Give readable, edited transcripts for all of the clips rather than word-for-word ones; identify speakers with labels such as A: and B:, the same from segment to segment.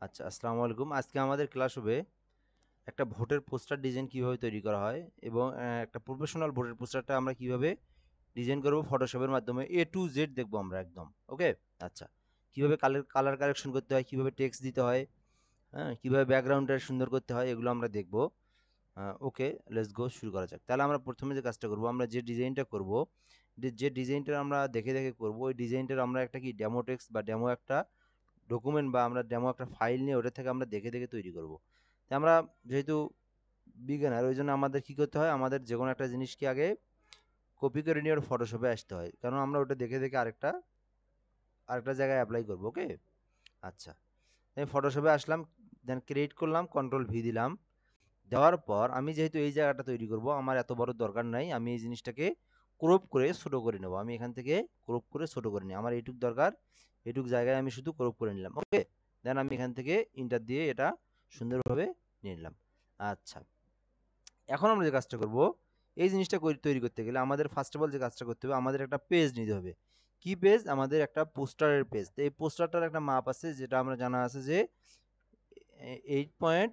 A: আচ্ছা, আসসালামু আলাইকুম। আজকে আমাদের ক্লাস হবে একটা ভোটের পোস্টার ডিজাইন কিভাবে তৈরি করা হয় এবং একটা প্রফেশনাল ভোটের পোস্টারটা আমরা কিভাবে ডিজাইন করব ফটোশপের মাধ্যমে এ টু জেড দেখবো আমরা একদম। ওকে? আচ্ছা। কিভাবে কালার কারেকশন করতে হয়, কিভাবে টেক্সট দিতে হয়, হ্যাঁ? কিভাবে ব্যাকগ্রাউন্ডটা সুন্দর করতে হয় এগুলো আমরা দেখব। ওকে, লেটস গো শুরু করা যাক। তাহলে আমরা প্রথমে যে কাজটা করব, আমরা যে ডিজাইনটা করব, যে ডিজাইনটা আমরা দেখে করব, ওই ডিজাইনটার আমরা একটা কি ডেমো টেক্সট বা ডেমো একটা ডকুমেন্ট বা আমরা ডেমো একটা ফাইল নিয়ে ওটা থেকে আমরা দেখে তৈরি করব। তো আমরা যেহেতু বিজ্ঞানের ওই জন্য আমাদের কি করতে হয়, আমাদের যে কোনো একটা জিনিসকে আগে কপি করে নিয়ে ওটা ফটোশপে আসতে হয়, কারণ আমরা ওটা দেখে আরেকটা আরেকটা জায়গায় অ্যাপ্লাই করব। ওকে? আচ্ছা, আমি ফটোশপে আসলাম, দেন ক্রিয়েট করলাম, কন্ট্রোল ভি দিলাম। দেওয়ার পর আমি যেহেতু এই জায়গাটা তৈরি করব, আমার এত বড় দরকার নাই, আমি এই জিনিসটাকে ক্রপ করে ছোট করে নেব। আমি এখান থেকে ক্রপ করে ছোট করে নিই, আমার এইটুক দরকার, এইটুক জায়গায় আমি শুধু ক্রপ করে নিলাম। ওকে, দেন আমি এখান থেকে ইন্টার দিয়ে এটা সুন্দরভাবে নিয়ে নিলাম। আচ্ছা, এখন আমরা যে কাজটা করব, এই জিনিসটা তৈরি করতে গেলে আমাদের ফার্স্ট অফ অল যে কাজটা করতে হবে, আমাদের একটা পেজ নিতে হবে। কি পেজ? আমাদের একটা পোস্টারের পেজ। তো এই পোস্টারটার একটা মাপ আছে, যেটা আমরা জানা আছে যে 8 পয়েন্ট,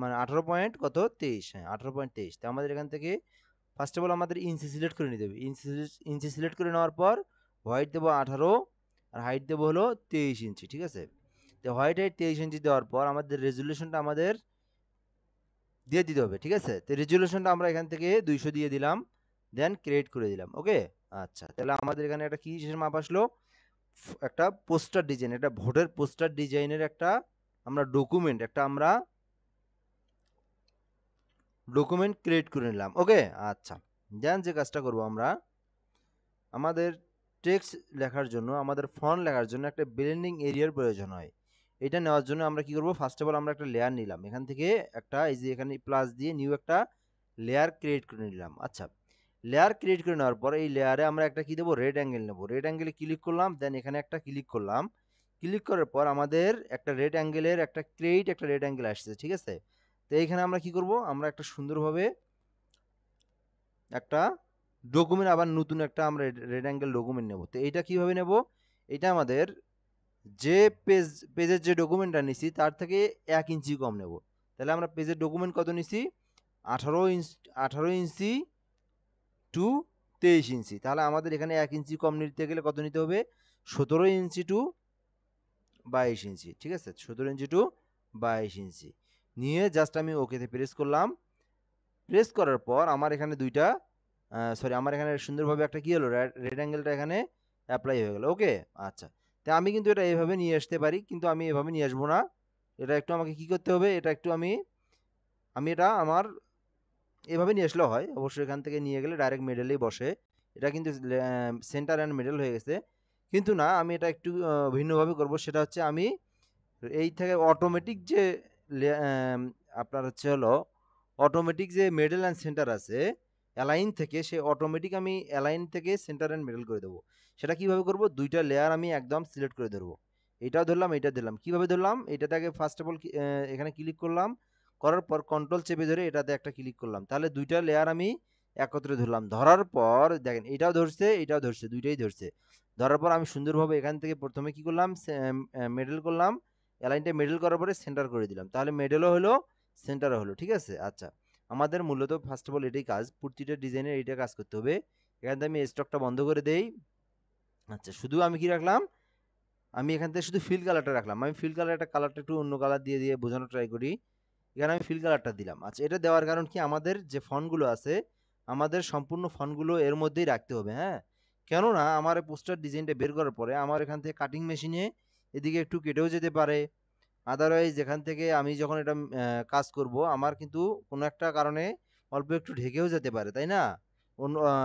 A: মানে 18 পয়েন্ট কত 23, হ্যাঁ 18.23। তো আমাদের এখান থেকে ফার্স্ট অফ অল আমাদের ইঞ্চি সিলেক্ট করে নিতে হবে। ইঞ্চি সিলেক্ট করে নেওয়ার পর হোয়াইট দেবো 18 আর হাইট দেবো হলো 23 ইঞ্চি। ঠিক আছে? তো হোয়াইট হাইট 23 ইঞ্চি দেওয়ার পর আমাদের রেজুলেশনটা আমাদের দিয়ে দিতে হবে। ঠিক আছে? তো রেজুলেশনটা আমরা এখান থেকে 200 দিয়ে দিলাম, দেন ক্রিয়েট করে দিলাম। ওকে? আচ্ছা, তাহলে আমাদের এখানে একটা কিসের মাপ আসলো? একটা পোস্টার ডিজাইন, একটা ভোটের পোস্টার ডিজাইনের একটা আমরা ডকুমেন্ট, একটা আমরা ডকুমেন্ট ক্রিয়েট করে নিলাম। ওকে? আচ্ছা, দেন যে কাজটা করব আমরা, আমাদের টেক্সট লেখার জন্য, আমাদের ফন্ট লেখার জন্য একটা ব্লেন্ডিং এরিয়ার প্রয়োজন হয়। এটা নেওয়ার জন্য আমরা কি করব, ফার্স্ট অফ অল আমরা একটা লেয়ার নিলাম, এখান থেকে একটা এই যে এখানে প্লাস দিয়ে নিউ একটা লেয়ার ক্রিয়েট করে নিলাম। আচ্ছা, লেয়ার ক্রিয়েট করে নেওয়ার পর এই লেয়ারে আমরা একটা কি দেবো, রেড অ্যাঙ্গেল নেব। রেড অ্যাঙ্গেলে ক্লিক করলাম, দেন এখানে একটা ক্লিক করলাম। ক্লিক করার পর আমাদের একটা রেড অ্যাঙ্গেলের একটা রেড অ্যাঙ্গেল আসছে। ঠিক আছে? তো এইখানে আমরা কি করব, আমরা একটা সুন্দরভাবে একটা ডকুমেন্ট, আবার নতুন একটা আমরা রেড অ্যাঙ্গেল ডকুমেন্ট নেব। তো এইটা কিভাবে নেব? এটা আমাদের যে পেজের যে ডকুমেন্টটা নিছি তার থেকে 1 ইঞ্চি কম নেব। তাহলে আমরা পেজের ডকুমেন্ট কত নিছি? 18 ইঞ্চ, 18 ইঞ্চি টু 23 ইঞ্চি। তাহলে আমাদের এখানে 1 ইঞ্চি কম নিতে গেলে কত নিতে হবে? 17 ইঞ্চি টু 22 ইঞ্চি। ঠিক আছে? 17 ইঞ্চি টু 22 ইঞ্চি নিয়ে জাস্ট আমি ওকেতে প্রেস করলাম। প্রেস করার পর আমার এখানে দুইটা, সরি, আমার এখানে সুন্দরভাবে একটা কি হলো, রেড অ্যাঙ্গেলটা এখানে অ্যাপ্লাই হয়ে গেল। ওকে? আচ্ছা, তো আমি কিন্তু এটা এইভাবে নিয়ে আসতে পারি, কিন্তু আমি এভাবে নিয়ে আসবো না। এটা একটু আমাকে কি করতে হবে, এটা একটু আমি আমি এটা আমার এভাবে নিয়ে আসলেও হয় অবশ্যই, এখান থেকে নিয়ে গেলে ডাইরেক্ট মিডলেই বসে। এটা কিন্তু সেন্টার অ্যান্ড মিডল হয়ে গেছে। কিন্তু না, আমি এটা একটু ভিন্নভাবে করব। সেটা হচ্ছে আমি এই থেকে অটোমেটিক যে আপনার হচ্ছে হলো অটোমেটিক যে মিডল অ্যান্ড সেন্টার আছে অ্যালাইন থেকে, সে অটোমেটিক আমি অ্যালাইন থেকে সেন্টার অ্যান্ড মিডল করে দেবো। সেটা কিভাবে করব? দুইটা লেয়ার আমি একদম সিলেক্ট করে ধরবো, এটাও ধরলাম, এটা দিলাম। কিভাবে ধরলাম? এটাতে আগে ফার্স্ট অফ অল এখানে ক্লিক করলাম, করার পর কন্ট্রোল চেপে ধরে এটাতে একটা ক্লিক করলাম, তাহলে দুইটা লেয়ার আমি একত্রে ধরলাম। ধরার পর দেখেন এটাও ধরছে, এটাও ধরছে, দুইটাই ধরছে। ধরার পর আমি সুন্দরভাবে এখান থেকে প্রথমে কি করলাম, মিডল করলাম, অ্যালাইনটা মিডল করার পরে সেন্টার করে দিলাম, তাহলে মিডলও হলো, সেন্টারও হলো। ঠিক আছে? আচ্ছা, আমাদের মূলত ফার্স্ট অফ অল এটাই কাজ, প্রতিটা ডিজাইনের এইটা কাজ করতে হবে। এখান থেকে আমি স্টকটা বন্ধ করে দেই। আচ্ছা, শুধু আমি কি রাখলাম, আমি এখান থেকে শুধু ফিল কালারটা রাখলাম। আমি ফিল কালারটা একটু অন্য কালার দিয়ে বোঝানোর ট্রাই করি। এখানে আমি ফিল কালারটা দিলাম। আচ্ছা, এটা দেওয়ার কারণ কি, আমাদের যে ফন্টগুলো আছে, আমাদের সম্পূর্ণ ফন্টগুলো এর মধ্যেই রাখতে হবে। হ্যাঁ, কেননা আমার পোস্টার ডিজাইনটা বের করার পরে আমার এখান থেকে কাটিং মেশিনে এদিকে একটু কেটেও যেতে পারে। আদারওয়াইজ এখান থেকে আমি যখন এটা কাজ করব, আমার কিন্তু কোনো একটা কারণে অল্প একটু ঢেকেও যেতে পারে, তাই না?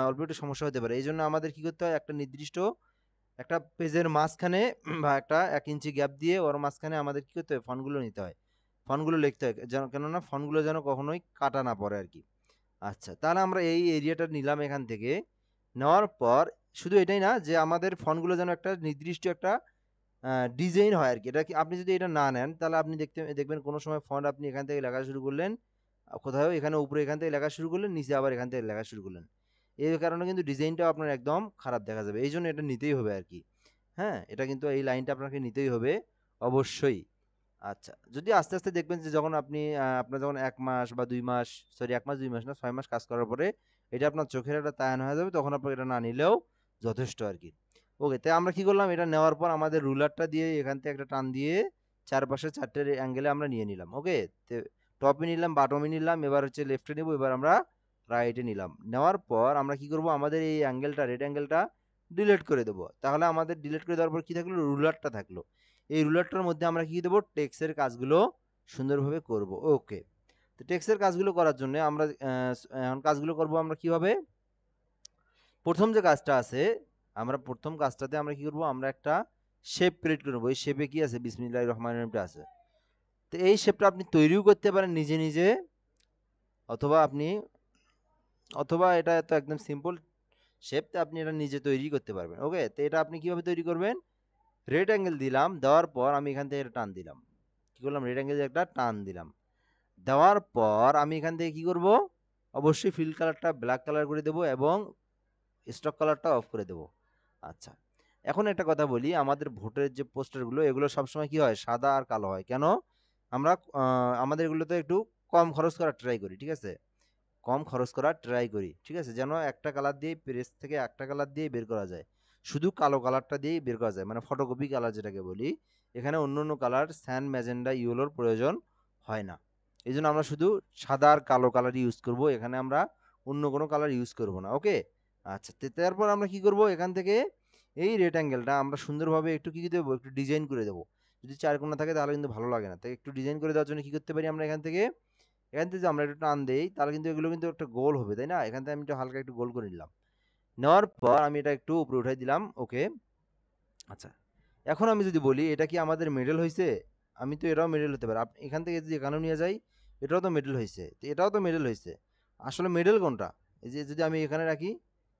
A: অল্প একটু সমস্যা হতে পারে। এই জন্য আমাদের কি করতে হয়, একটা নির্দিষ্ট একটা পেজের মাঝখানে বা একটা 1 ইঞ্চি গ্যাপ দিয়ে ওর মাঝখানে আমাদের কি করতে হয়, ফন্টগুলো নিতে হয়, ফন্টগুলো লিখতে হয়, যেন কেননা ফন্টগুলো যেন কখনোই কাটা না পড়ে আর কি। আচ্ছা, তাহলে আমরা এই এরিয়াটা নিলাম এখান থেকে। নেওয়ার পর শুধু এটাই না, যে আমাদের ফন্টগুলো যেন একটা নির্দিষ্ট একটা ডিজাইন হয় আর কি। এটা কি, আপনি যদি এটা না নেন তাহলে আপনি দেখবেন কোনো সময় ফন্ট আপনি এখান থেকে লেখা শুরু করলেন, কোথাও এখানে উপরে এখান থেকে লেখা শুরু করলেন, নিচে আবার এখান থেকে লেখা শুরু করলেন, এই কারণে কিন্তু ডিজাইনটাও আপনার একদম খারাপ দেখা যাবে। এই জন্য এটা নিতেই হবে আর কি। হ্যাঁ, এটা কিন্তু এই লাইনটা আপনাকে নিতেই হবে অবশ্যই। আচ্ছা, যদি আস্তে আস্তে দেখবেন যে যখন আপনি আপনার যখন ১ মাস বা ২ মাস, সরি ১ মাস ২ মাস না ৬ মাস কাজ করার পরে এটা আপনার চোখের একটা তায়ান হয়ে যাবে, তখন আপনাকে এটা না নিলেও যথেষ্ট আরকি। ওকে, তাই আমরা কি করলাম, এটা নেওয়ার পর আমাদের রুলারটা দিয়ে এখান থেকে একটা টান দিয়ে চারপাশে ৪ টে অ্যাঙ্গেলে আমরা নিয়ে নিলাম। ওকে? তে টপে নিলাম, বটমে নিলাম, এবার হচ্ছে লেফটে নিবো, এবার আমরা রাইটে নিলাম। নেওয়ার পর আমরা কি করব, আমাদের এই অ্যাঙ্গেলটা, রেড অ্যাঙ্গেলটা ডিলিট করে দেবো। তাহলে আমাদের ডিলিট করে দেওয়ার পর কি থাকলো, রুলারটা থাকলো। এই রুলারটার মধ্যে আমরা কি দেবো, টেক্সটের কাজগুলো সুন্দরভাবে করব। ওকে, তো টেক্সটের কাজগুলো করার জন্য আমরা এখন কাজগুলো করব আমরা কিভাবে। প্রথম যে কাজটা আছে, আমরা প্রথম কাজটাতে আমরা কি করব, আমরা একটা শেপ ক্রিয়েট করব। এই শেপে কি আছে, বিসমিল্লাহির রহমানির রহিমটা আছে। তো এই শেপটা আপনি তৈরিও করতে পারেন নিজে নিজে, অথবা আপনি, অথবা এটা তো একদম সিম্পল শেপ, তো আপনি এটা নিজে তৈরি করতে পারবেন। ওকে, তো এটা আপনি কিভাবে তৈরি করবেন, রেড অ্যাঙ্গেল দিলাম, দেওয়ার পর আমি এখান থেকে এটা টান দিলাম। কি করলাম, রেড অ্যাঙ্গেল একটা টান দিলাম। দেওয়ার পর আমি এখান থেকে কি করব, অবশ্যই ফিল কালারটা ব্ল্যাক কালার করে দেবো এবং স্টক কালারটা অফ করে দেবো। আচ্ছা, এখন একটা কথা বলি, আমাদের ভোটের যে পোস্টারগুলো এগুলো সবসময় কি হয়, সাদা আর কালো হয় কেন, আমরা আমাদের এগুলোতে একটু কম খরচ করার ট্রাই করি, ঠিক আছে, কম খরচ করার ট্রাই করি, ঠিক আছে, যেন একটা কালার দিয়ে প্রেস থেকে একটা কালার দিয়ে বের করা যায়, শুধু কালো কালারটা দিয়েই বের করা যায়, মানে ফটোকপি কালার যেটাকে বলি। এখানে অন্য অন্য কালার স্যান ম্যাজেন্ডা ইয়েলোর প্রয়োজন হয় না। এই জন্য আমরা শুধু সাদা আর কালো কালার ইউজ করব, এখানে আমরা অন্য কোনো কালার ইউজ করব না। ওকে, আচ্ছা, তারপর আমরা কি করব, এখান থেকে এই রেক্ট্যাঙ্গেলটা আমরা সুন্দরভাবে একটু কি দেবো, একটু ডিজাইন করে দেবো। যদি চারকোনা থাকে তাহলে কিন্তু ভালো লাগে না, তাই একটু ডিজাইন করে দেওয়ার জন্য কি করতে পারি, আমরা এখান থেকে যে আমরা একটু টান দেই, তাহলে কিন্তু এগুলো কিন্তু একটা গোল হবে, তাই না, এখান থেকে আমি একটু হালকা একটু গোল করে নিলাম। নেওয়ার পর আমি এটা একটু উপরে উঠাই দিলাম। ওকে, আচ্ছা, এখন আমি যদি বলি এটা কি আমাদের মেডেল হয়েছে, আমি তো এটাও মেডেল হতে পারে, আপনি এখান থেকে যদি এখানেও নিয়ে যাই, এটাও তো মেডেল হয়েছে, তো এটাও তো মেডেল হয়েছে। আসলে মেডেল কোনটা, এই যে যদি আমি এখানে রাখি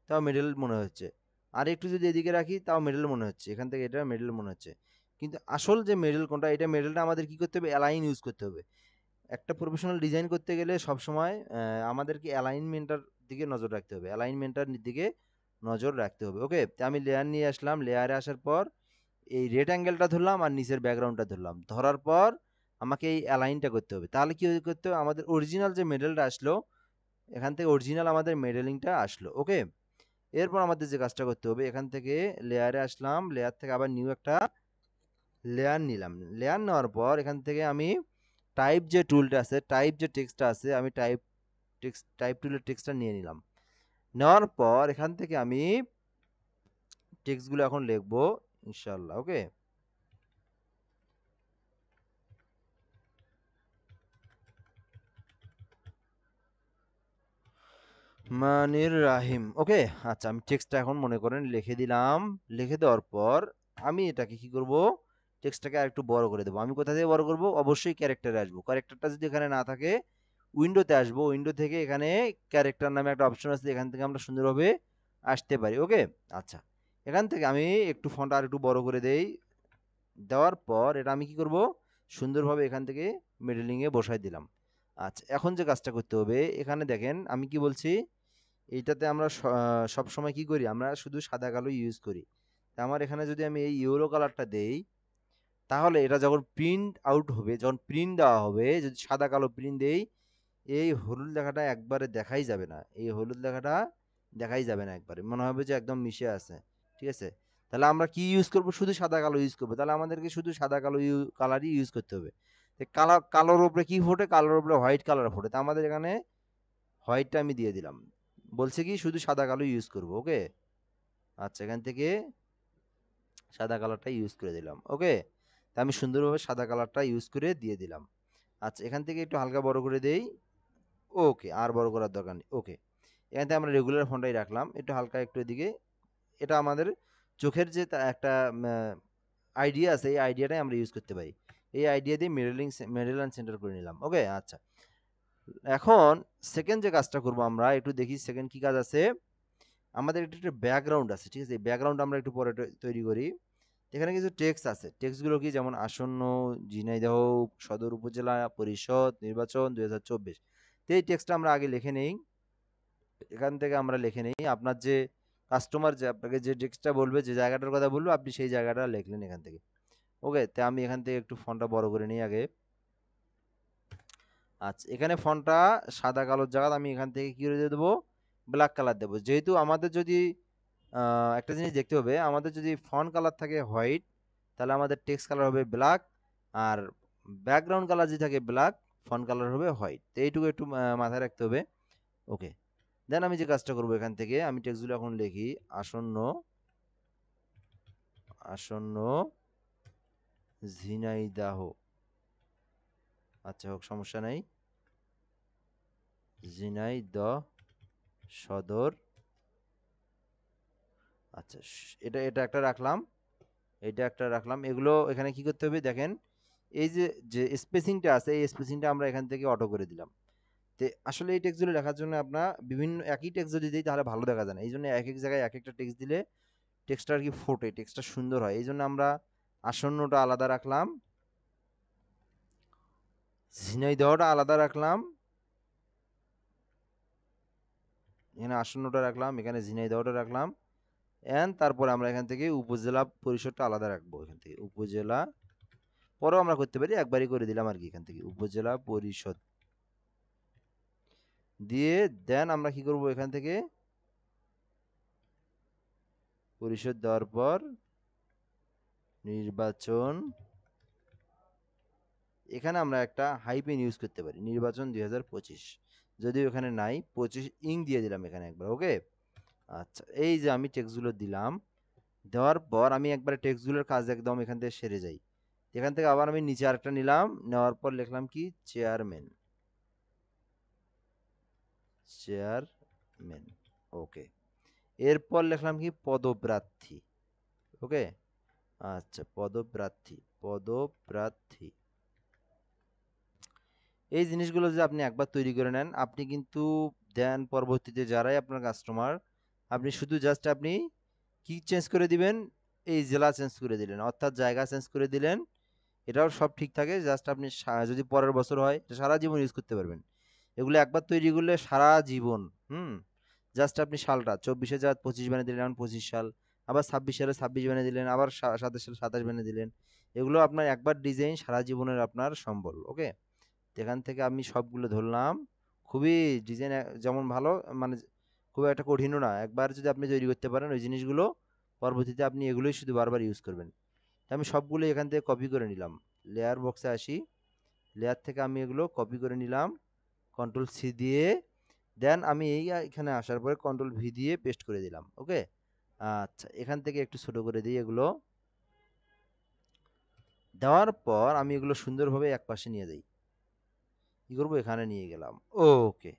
A: তাও মেডেল মনে হচ্ছে, আর একটু যদি এদিকে রাখি তাও মেডেল মনে হচ্ছে, এখান থেকে এটা মেডেল মনে হচ্ছে। কিন্তু আসল যে মেডেল কোনটা, এটা মেডেলটা আমাদের কি করতে হবে, অ্যালাইন ইউজ করতে হবে। একটা প্রফেশনাল ডিজাইন করতে গেলে সবসময় আমাদেরকে অ্যালাইনমেন্টটার দিকে নজর রাখতে হবে, অ্যালাইনমেন্টটার দিকে নজর রাখতে হবে। ওকে, তো আমি লেয়ার নিয়ে আসলাম, লেয়ারে আসার পর এই রেড অ্যাঙ্গেলটা ধরলাম আর নিচের ব্যাকগ্রাউন্ডটা ধরলাম, ধরার পর আমাকে এই অ্যালাইনটা করতে হবে। তাহলে কি করতে হবে, আমাদের অরিজিনাল যে মেডেলটা আসলো, এখান থেকে অরিজিনাল আমাদের মেডেলিংটা আসলো। ওকে, এরপর আমাদের যে কাজটা করতে হবে, এখান থেকে লেয়ারে আসলাম, লেয়ার থেকে আবার নিউ একটা লেয়ার নিলাম। লেয়ার নেওয়ার পর এখান থেকে আমি টাইপ যে টুলটা আছে, টাইপ যে টেক্সটটা আছে, আমি টাইপ টুলের টেক্সটটা নিয়ে নিলাম। নেওয়ার পর এখান থেকে আমি টেক্সটগুলো এখন লিখবো ইনশাল্লাহ। ওকে, মানির রাহিম। ওকে, আচ্ছা, আমি টেক্সটটা এখন মনে করেন লিখে দিলাম। লিখে দেওয়ার পর আমি এটাকে কি করব, টেক্সটটাকে আরেকটু বড় করে দেবো। আমি কোথা থেকে বড় করব, অবশ্যই ক্যারেক্টারে আসবো। ক্যারেক্টারটা যদি এখানে না থাকে, উইন্ডোতে আসবো, উইন্ডো থেকে এখানে ক্যারেক্টার নামে একটা অপশন আছে, এখান থেকে আমরা সুন্দরভাবে আসতে পারি। ওকে, আচ্ছা, এখান থেকে আমি একটু ফন্ট আর একটু বড় করে দেই। দেওয়ার পর এটা আমি কি করব, সুন্দরভাবে এখান থেকে মিডলিংয়ে বসাই দিলাম। আচ্ছা, এখন যে কাজটা করতে হবে, এখানে দেখেন আমি কি বলছি, এইটাতে আমরা সব সময় কি করি, আমরা শুধু সাদা কালো ইউজ করি। তা আমার এখানে যদি আমি এই ইয়েলো কালারটা দেই, তাহলে এটা যখন প্রিন্ট আউট হবে, যখন প্রিন্ট দেওয়া হবে, যদি সাদা কালো প্রিন্ট দেই, এই হলুদ লেখাটা একবারে দেখাই যাবে না, এই হলুদ লেখাটা দেখাই যাবে না, একবারে মনে হবে যে একদম মিশে আছে। ঠিক আছে, তাহলে আমরা কি ইউজ করব, শুধু সাদা কালো ইউজ করবো, তাহলে আমাদেরকে শুধু সাদা কালো কালারই ইউজ করতে হবে। কালার, কালোর উপরে কি ফোটে, কালোর উপরে হোয়াইট কালার ফোটে, তা আমাদের এখানে হোয়াইটটা আমি দিয়ে দিলাম। বলছে কি শুধু সাদা কালো ইউজ করব। ওকে, আচ্ছা, এখান থেকে সাদা কালারটা ইউজ করে দিলাম। ওকে, তা আমি সুন্দরভাবে সাদা কালারটা ইউজ করে দিয়ে দিলাম। আচ্ছা, এখান থেকে একটু হালকা বড় করে দেই। ওকে, আর বড় করার দরকার নেই। ওকে, এখান থেকে আমরা রেগুলার ফন্টটাই রাখলাম, একটু হালকা একটু এদিকে। এটা আমাদের চোখের যে একটা আইডিয়া আছে, এই আইডিয়াটাই আমরা ইউজ করতে পারি। এই আইডিয়া দিয়ে মেডেল অ্যান্ড সেন্টার করে নিলাম। ওকে, আচ্ছা, এখন সেকেন্ড যে কাজটা করব, আমরা একটু দেখি সেকেন্ড কি কাজ আছে। আমাদের একটা ব্যাকগ্রাউন্ড আছে, ঠিক আছে, এই ব্যাকগ্রাউন্ড আমরা একটু পরে তৈরি করি। এখানে কিছু টেক্সট আছে, টেক্সটগুলো কি, যেমন আসন্ন ঝিনাইদহ সদর উপজেলা পরিষদ নির্বাচন 2024, তো এই টেক্সটটা আমরা আগে লিখে নেই। এখান থেকে আমরা লিখে নেই, আপনার যে কাস্টমার যে আপনাকে যে টেক্সটটা বলবে, যে জায়গাটার কথা বলবো, আপনি সেই জায়গাটা লিখলেন এখান থেকে। ওকে, তো আমি এখান থেকে একটু ফন্টটা বড় করে নিই আগে। আচ্ছা, এখানে ফন্টটা সাদা কালোর জায়গায় আমি এখান থেকে কি করে দেবো, ব্ল্যাক কালার দেবো। যেহেতু আমাদের যদি একটা জিনিস দেখতে হবে, আমাদের যদি ফন্ট কালার থাকে হোয়াইট, তাহলে আমাদের টেক্সট কালার হবে ব্ল্যাক, আর ব্যাকগ্রাউন্ড কালার যদি থাকে ব্ল্যাক, ফন্ট কালার হবে হোয়াইট। তো এইটুকু একটু মাথায় রাখতে হবে। ওকে, দেন আমি যে কাজটা করবো, এখান থেকে আমি টেক্সটগুলো এখন লিখি, আসন্ন আসন্ন ঝিনাইদহ। আচ্ছা হোক, সমস্যা নাই। ঝিনাইদহ সদর। আচ্ছা, এটা এটা একটা রাখলাম, এটা একটা রাখলাম। এগুলো এখানে কি করতে হবে দেখেন, এই যে যে স্পেসিংটা আছে, এই স্পেসিংটা আমরা এখান থেকে অটো করে দিলাম। তো আসলে এই টেক্সটগুলো লেখার জন্য আপনার বিভিন্ন একই টেক্সট যদি দিই তাহলে ভালো দেখা যায় না, এই জন্য এক এক জায়গায় এক একটা টেক্সট দিলে টেক্সটটা আর কি ফোটে, টেক্সটটা সুন্দর হয়। এই জন্য আমরা আসন্নটা আলাদা রাখলাম, ঝিনাইদহটা আলাদা রাখলাম, এখানে আসন্নটা রাখলাম, এখানে ঝিনাইদহটা রাখলাম। এন্ড তারপরে আমরা এখান থেকে উপজেলা পরিষদটা আলাদা রাখবো, এখান থেকে উপজেলা, পরেও আমরা করতে পারি, একবারই করে দিলাম আর কি, এখান থেকে উপজেলা পরিষদ দিয়ে দেন আমরা কি করব, এখান থেকে পরিষদ দেওয়ার পর নির্বাচন, এখানে আমরা একটা হাইপেন ইউজ করতে পারি, নির্বাচন 2025, যদিও এখানে নাই, 25 ইং দিয়ে দিলাম এখানে একবার। ওকে, আচ্ছা, এই যে আমি টেক্সটগুলো দিলাম, দেওয়ার পর আমি একবারে টেক্সটগুলোর কাজ একদম এখান থেকে সেরে যাই। এখান থেকে আবার আমি নিচে আরেকটা নিলাম, নেওয়ার পর লিখলাম কি, চেয়ারম্যান, চেয়ারম্যান। ওকে, এরপর লিখলাম কি, পদপ্রার্থী। ওকে, আচ্ছা, পদপ্রার্থী, পদপ্রার্থী। এই জিনিসগুলো যদি আপনি একবার তৈরি করে নেন, আপনি কিন্তু দেন পরবর্তীতে যারাই আপনার কাস্টমার, আপনি শুধু জাস্ট আপনি কি চেঞ্জ করে দিবেন, এই জেলা চেঞ্জ করে দিলেন, অর্থাৎ জায়গা চেঞ্জ করে দিলেন, এটাও সব ঠিক থাকে। জাস্ট আপনি যদি পরের বছর হয়, এটা সারা জীবন ইউজ করতে পারবেন। এগুলো একবার তৈরি করলে সারা জীবন। হুম, জাস্ট আপনি সালটা 24-এ যা 25 বানিয়ে দিলেন, এখন 25 সাল, আবার 26 সালে 26 বানিয়ে দিলেন, আবার 27 সালে 27 বানিয়ে দিলেন। এগুলো আপনার একবার ডিজাইন সারা জীবনের আপনার সম্বল। ওকে, এখান থেকে আমি সবগুলো ধরলাম, খুবই ডিজাইন যেমন ভালো, মানে খুব একটা কঠিনও না, একবার যদি আপনি তৈরি করতে পারেন ওই জিনিসগুলো, পরবর্তীতে আপনি এগুলোই শুধু বারবার ইউজ করবেন। তো আমি সবগুলো এখান থেকে কপি করে নিলাম, লেয়ার বক্সে আসি, লেয়ার থেকে আমি এগুলো কপি করে নিলাম, কন্ট্রোল-সি দিয়ে, দেন আমি এখানে আসার পরে কন্ট্রোল-ভি দিয়ে পেস্ট করে দিলাম। ওকে, আচ্ছা, এখান থেকে একটু ছোট করে দিই এগুলো, দেওয়ার পর আমি এগুলো সুন্দরভাবে এক পাশে নিয়ে যাই, কি করবো, এখানে নিয়ে গেলাম। ওকে,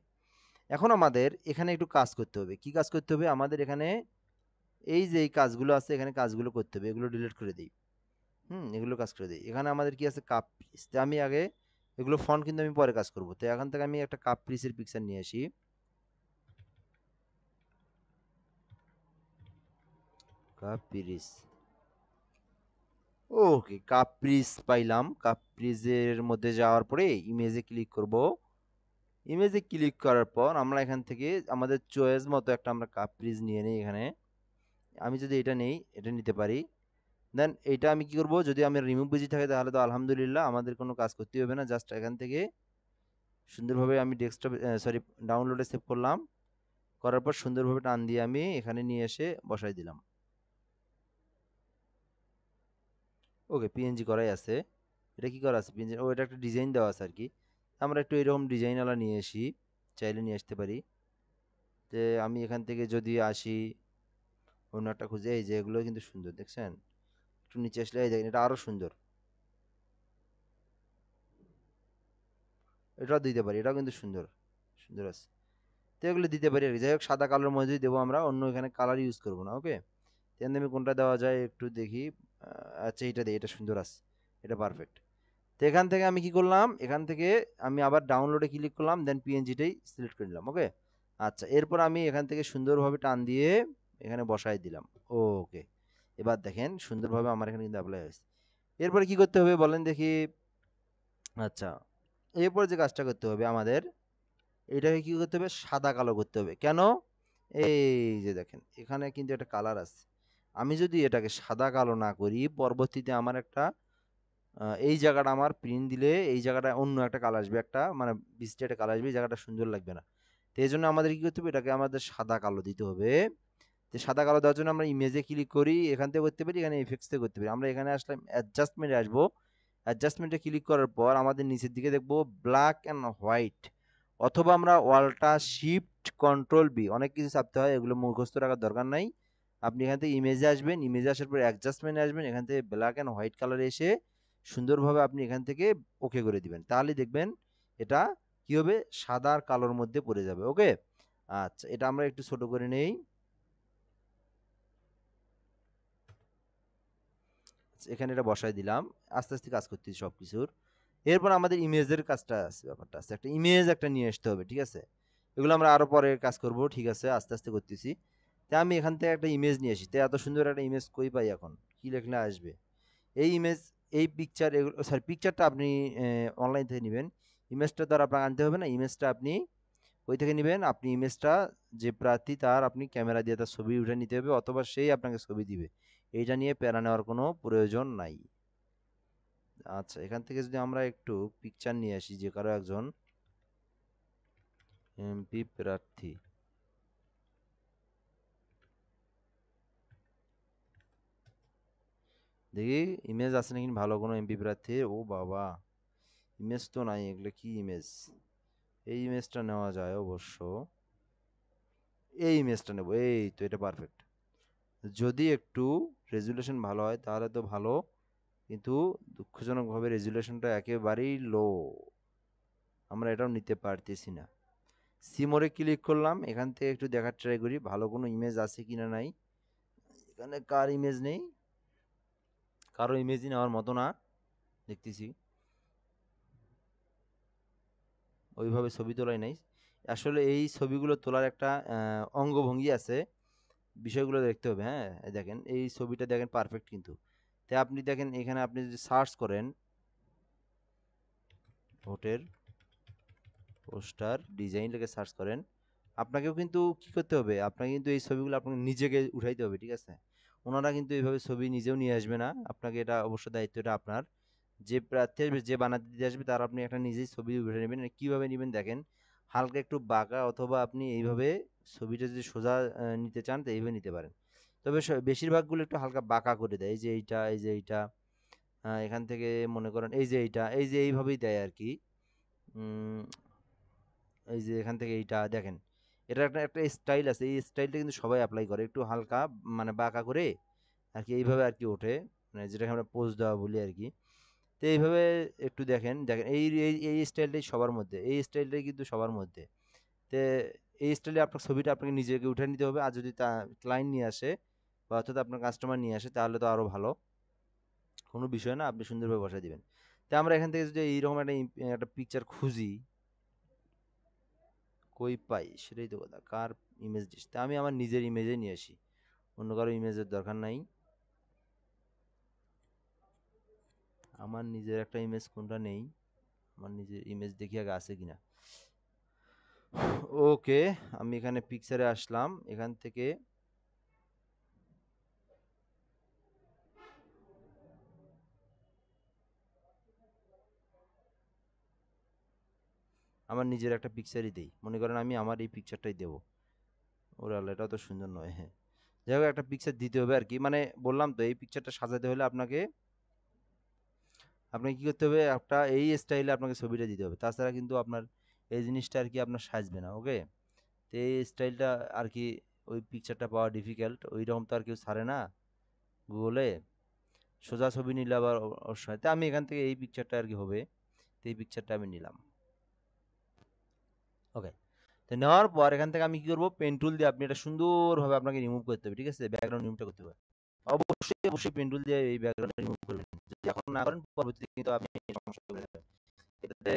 A: এখন আমাদের এখানে একটু কাজ করতে হবে। কি কাজ করতে হবে আমাদের এখানে, এই যে এই কাজগুলো আছে, এখানে কাজগুলো করতে হবে, এগুলো ডিলিট করে দিই। এগুলো কাজ করে দিই। এখানে আমাদের কি আছে, কাপ পিস। তো আমি আগে এগুলো ফন্ট কিন্তু আমি পরে কাজ করব। তো এখান থেকে আমি একটা কাপ পিসের পিকচার নিয়ে আসি, কাপ পিস। ওকে, কাপ পিস পাইলাম। কাপ পিসের মধ্যে যাওয়ার পরে ইমেজে ক্লিক করব। ইমেজে ক্লিক করার পর আমরা এখান থেকে আমাদের চয়েস মতো একটা আমরা কাপ পিস নিয়ে নিই এখানে। আমি যদি এটা নেই, এটা নিতে পারি। দেন এইটা আমি কি করব, যদি আমি রিমুভ বিজি থাকে তাহলে তো আলহামদুলিল্লাহ, আমাদের কোনো কাজ করতে হবে না। জাস্ট এখান থেকে সুন্দরভাবে আমি ডেস্কটপ, সরি, ডাউনলোডে সেভ করলাম, করার পর সুন্দরভাবে টান দিয়ে আমি এখানে নিয়ে এসে বসাই দিলাম। ওকে, পিএনজি করাই আছে। এটা কি করা আছে, পিএনজি, ও এটা একটা ডিজাইন দেওয়া আছে আর কি। আমরা একটু এরকম ডিজাইনওয়ালা নিয়ে আসি, চাইলে নিয়ে আসতে পারি। যে আমি এখান থেকে যদি আসি, অন্য একটা খুঁজে, এই যে এগুলো কিন্তু সুন্দর, দেখছেন? একটু নিচে আসলে এই দেখেন, এটা আরো সুন্দর, এটাও দিতে পারি, এটাও কিন্তু সুন্দর, সুন্দর আছে। তো এগুলো দিতে পারি আর কি। যাই হোক, সাদা কালোর মধ্যেই দেবো আমরা, অন্য এখানে কালার ইউজ করবো না। ওকে, এখান থেকে আমি কোনটা দেওয়া যায় একটু দেখি। আচ্ছা, এটা দিই, এটা সুন্দর আছে, এটা পারফেক্ট। তো এখান থেকে আমি কি করলাম, এখান থেকে আমি আবার ডাউনলোডে ক্লিক করলাম, দেন পিএনজিটাই সিলেক্ট করে নিলাম। ওকে, আচ্ছা, এরপর আমি এখান থেকে সুন্দরভাবে টান দিয়ে এখানে বসাই দিলাম। ওকে, এবার দেখেন সুন্দরভাবে আমার এখানে কিন্তু অ্যাপ্লাই হয়েছে। এরপরে কি করতে হবে বলেন দেখি। আচ্ছা, এরপর যে কাজটা করতে হবে আমাদের, এটাকে কি করতে হবে, সাদা কালো করতে হবে। কেন, এই যে দেখেন এখানে কিন্তু একটা কালার আছে, আমি যদি এটাকে সাদা কালো না করি, পরবর্তীতে আমার একটা এই জায়গাটা আমার প্রিন্ট দিলে এই জায়গাটা অন্য একটা কালার আসবে, একটা মানে বৃষ্টি একটা কালার আসবে, এই জায়গাটা সুন্দর লাগবে না। তো এই জন্য আমাদের কি করতে হবে, এটাকে আমাদের সাদা কালো দিতে হবে। তো সাদা কালো দেওয়ার জন্য আমরা ইমেজে ক্লিক করি, এখান থেকে করতে পারি, এখানে এফেক্টস থেকে করতে পারি। আমরা এখানে আসলাম অ্যাডজাস্টমেন্টে আসবো। অ্যাডজাস্টমেন্টে ক্লিক করার পর আমাদের নিচের দিকে দেখবো ব্ল্যাক অ্যান্ড হোয়াইট, অথবা আমরা ওয়ালটা শিফট কন্ট্রোল বি, অনেক কিছু চাপতে হয়, এগুলো মুখস্থ রাখার দরকার নাই। আপনি এখান থেকে ইমেজে আসবেন, ইমেজে আসার পর অ্যাডজাস্টমেন্টে আসবেন, এখান থেকে ব্ল্যাক অ্যান্ড হোয়াইট কালারে এসে সুন্দরভাবে আপনি এখান থেকে ওকে করে দিবেন, তাহলে দেখবেন এটা কি হবে, সাদা আর কালোর মধ্যে পড়ে যাবে। ওকে, আচ্ছা এটা আমরা একটু ছোট করে নেই। এখানে এটা বসাই দিলাম, আস্তে আস্তে কাজ করতেছি সব কিছুর। এরপর আমাদের ইমেজের কাজটা আছে, ব্যাপারটা আছে, একটা ইমেজ একটা নিয়ে আসতে হবে, ঠিক আছে? এগুলো আমরা আরো পরে কাজ করব, ঠিক আছে, আস্তে আস্তে করতেছি। তা আমি এখান থেকে একটা ইমেজ নিয়ে আসি, তো এত সুন্দর একটা ইমেজ কই পাই এখন, কি লেখলে আসবে? এই ইমেজ, এই পিকচার, এগুলো সরি, পিকচারটা আপনি অনলাইন থেকে নেবেন। ইমেজটা দ্বারা আপনাকে আনতে হবে না, ইমেজটা আপনি ওই থেকে নেবেন। আপনি ইমেজটা যে প্রার্থী তার আপনি ক্যামেরা দিয়ে তার ছবি উঠে নিতে হবে, অথবা সেই আপনাকে ছবি দিবে। এইটা নিয়ে প্যারা নেওয়ার কোনো প্রয়োজন নাই। আচ্ছা এখান থেকে যদি আমরা একটু পিকচার নিয়ে আসি, যে কারো একজন এমপি প্রার্থী, দেখি ইমেজ আছে নাকি ভালো কোনো এমপি প্রার্থীর। ও বাবা, ইমেজ তো নাই, এগুলো কি ইমেজ? এই ইমেজটা নেওয়া যায় অবশ্য, এই ইমেজটা নেব, এই তো এটা পারফেক্ট। যদি একটু রেজুলেশন ভালো হয় তাহলে তো ভালো, কিন্তু দুঃখজনকভাবে রেজুলেশনটা একেবারেই লো, আমরা এটাও নিতে পারতেছি না। সিমোরে ক্লিক করলাম, এখান থেকে একটু দেখার ট্রাই করি ভালো কোনো ইমেজ আছে কিনা নাই। এখানে কার ইমেজ নেই, কারো ইমেজই নেওয়ার মতো না দেখতেছি, ওইভাবে ছবি তোলাই নাই। আসলে এই ছবিগুলো তোলার একটা অঙ্গভঙ্গি আছে, বিষয়গুলো দেখতে হবে। হ্যাঁ, এই দেখেন এই ছবিটা দেখেন পারফেক্ট, কিন্তু তাই আপনি দেখেন এখানে আপনি যদি সার্চ করেন ভোটের পোস্টার ডিজাইন লিখে সার্চ করেন, আপনাকেও কিন্তু কি করতে হবে, আপনাকে কিন্তু এই ছবিগুলো আপনাকে নিজেকে উঠাইতে হবে, ঠিক আছে? ওনারা কিন্তু এইভাবে ছবি নিজেও নিয়ে আসবে না, আপনাকে এটা অবশ্য দায়িত্বটা আপনার। যে প্রার্থী আসবে, যে বানাতে দিতে আসবে, তার আপনি একটা নিজেই ছবি উঠে নেবেন। কিভাবে নেবেন দেখেন, হালকা একটু বাঁকা, অথবা আপনি এইভাবে ছবিটা যদি সোজা নিতে চান তো এইভাবে নিতে পারেন। তবে বেশিরভাগগুলো একটু হালকা বাঁকা করে দেয়, এই যে এইটা, এই যে এইটা, এখান থেকে মনে করেন এই যে এইটা, এই যে এইভাবেই দেয় আর কি। উম, এই যে এখান থেকে এইটা দেখেন, এটা একটা একটা স্টাইল আছে, এই স্টাইলটা কিন্তু সবাই অ্যাপ্লাই করে, একটু হালকা মানে বাঁকা করে আর কি, এইভাবে আর কি ওঠে, মানে যেটাকে আমরা পোজ দেওয়া বলি আর কি। তো এইভাবে একটু দেখেন, দেখেন এই এই এই স্টাইলটাই সবার মধ্যে, এই স্টাইলটাই কিন্তু সবার মধ্যে। তো এই স্টাইলে আপনার ছবিটা আপনাকে নিজেকে উঠে নিতে হবে, আর যদি তা ক্লায়েন্ট নিয়ে আসে বা অর্থাৎ আপনার কাস্টমার নিয়ে আসে তাহলে তো আরো ভালো, কোনো বিষয় না, আপনি সুন্দরভাবে বসায় দিবেন। তো আমরা এখান থেকে যদি এইরকম একটা একটা পিকচার খুঁজি, কই পাই সেটাই তো কথা, কার ইমেজ দিস, তা আমি আমার নিজের ইমেজে নিয়ে আসি, অন্য কারো ইমেজের দরকার নাই। আমার নিজের একটা ইমেজ কোনটা নেই, আমার নিজের ইমেজ দেখি আগে আছে কিনা। ওকে, আমি এখানে পিকচারে আসলাম, এখান থেকে আমার নিজের একটা পিকচারই দেই, মনে করেন আমি আমার এই পিকচারটাই দেবো। ওরে আল্লাহ, এটাও তো সুন্দর নয়। হ্যাঁ, যাই হোক একটা পিকচার দিতে হবে আর কি, মানে বললাম তো এই পিকচারটা সাজাতে হলে আপনাকে আপনাকে কি করতে হবে, একটা এই স্টাইলে আপনাকে ছবিটা দিতে হবে, তাছাড়া কিন্তু আপনার এই জিনিসটা আর কি আপনার সাজবে না। ওকে, তো এই স্টাইলটা আর কি, ওই পিকচারটা পাওয়া ডিফিকাল্ট, ওই রকম তো আর কেউ ছাড়ে না গুগলে, সোজা ছবি নিলে আবার অবশ্যই। তো আমি এখান থেকে এই পিকচারটা আর কি হবে, তো এই পিকচারটা আমি নিলাম। ওকে, তো নেওয়ার পর এখান থেকে আমি কি করবো, পেন টুল দিয়ে আপনি এটা সুন্দরভাবে আপনাকে রিমুভ করতে হবে, ঠিক আছে? ব্যাকগ্রাউন্ড রিমুভটা করতে হবে, অবশ্যই অবশ্যই পেন টুল দিয়ে এই ব্যাকগ্রাউন্ড রিমুভ করবেন। যদি এখন না করেন পরবর্তীতে কিন্তু আপনি সমস্যা করে যাবেন। এটাতে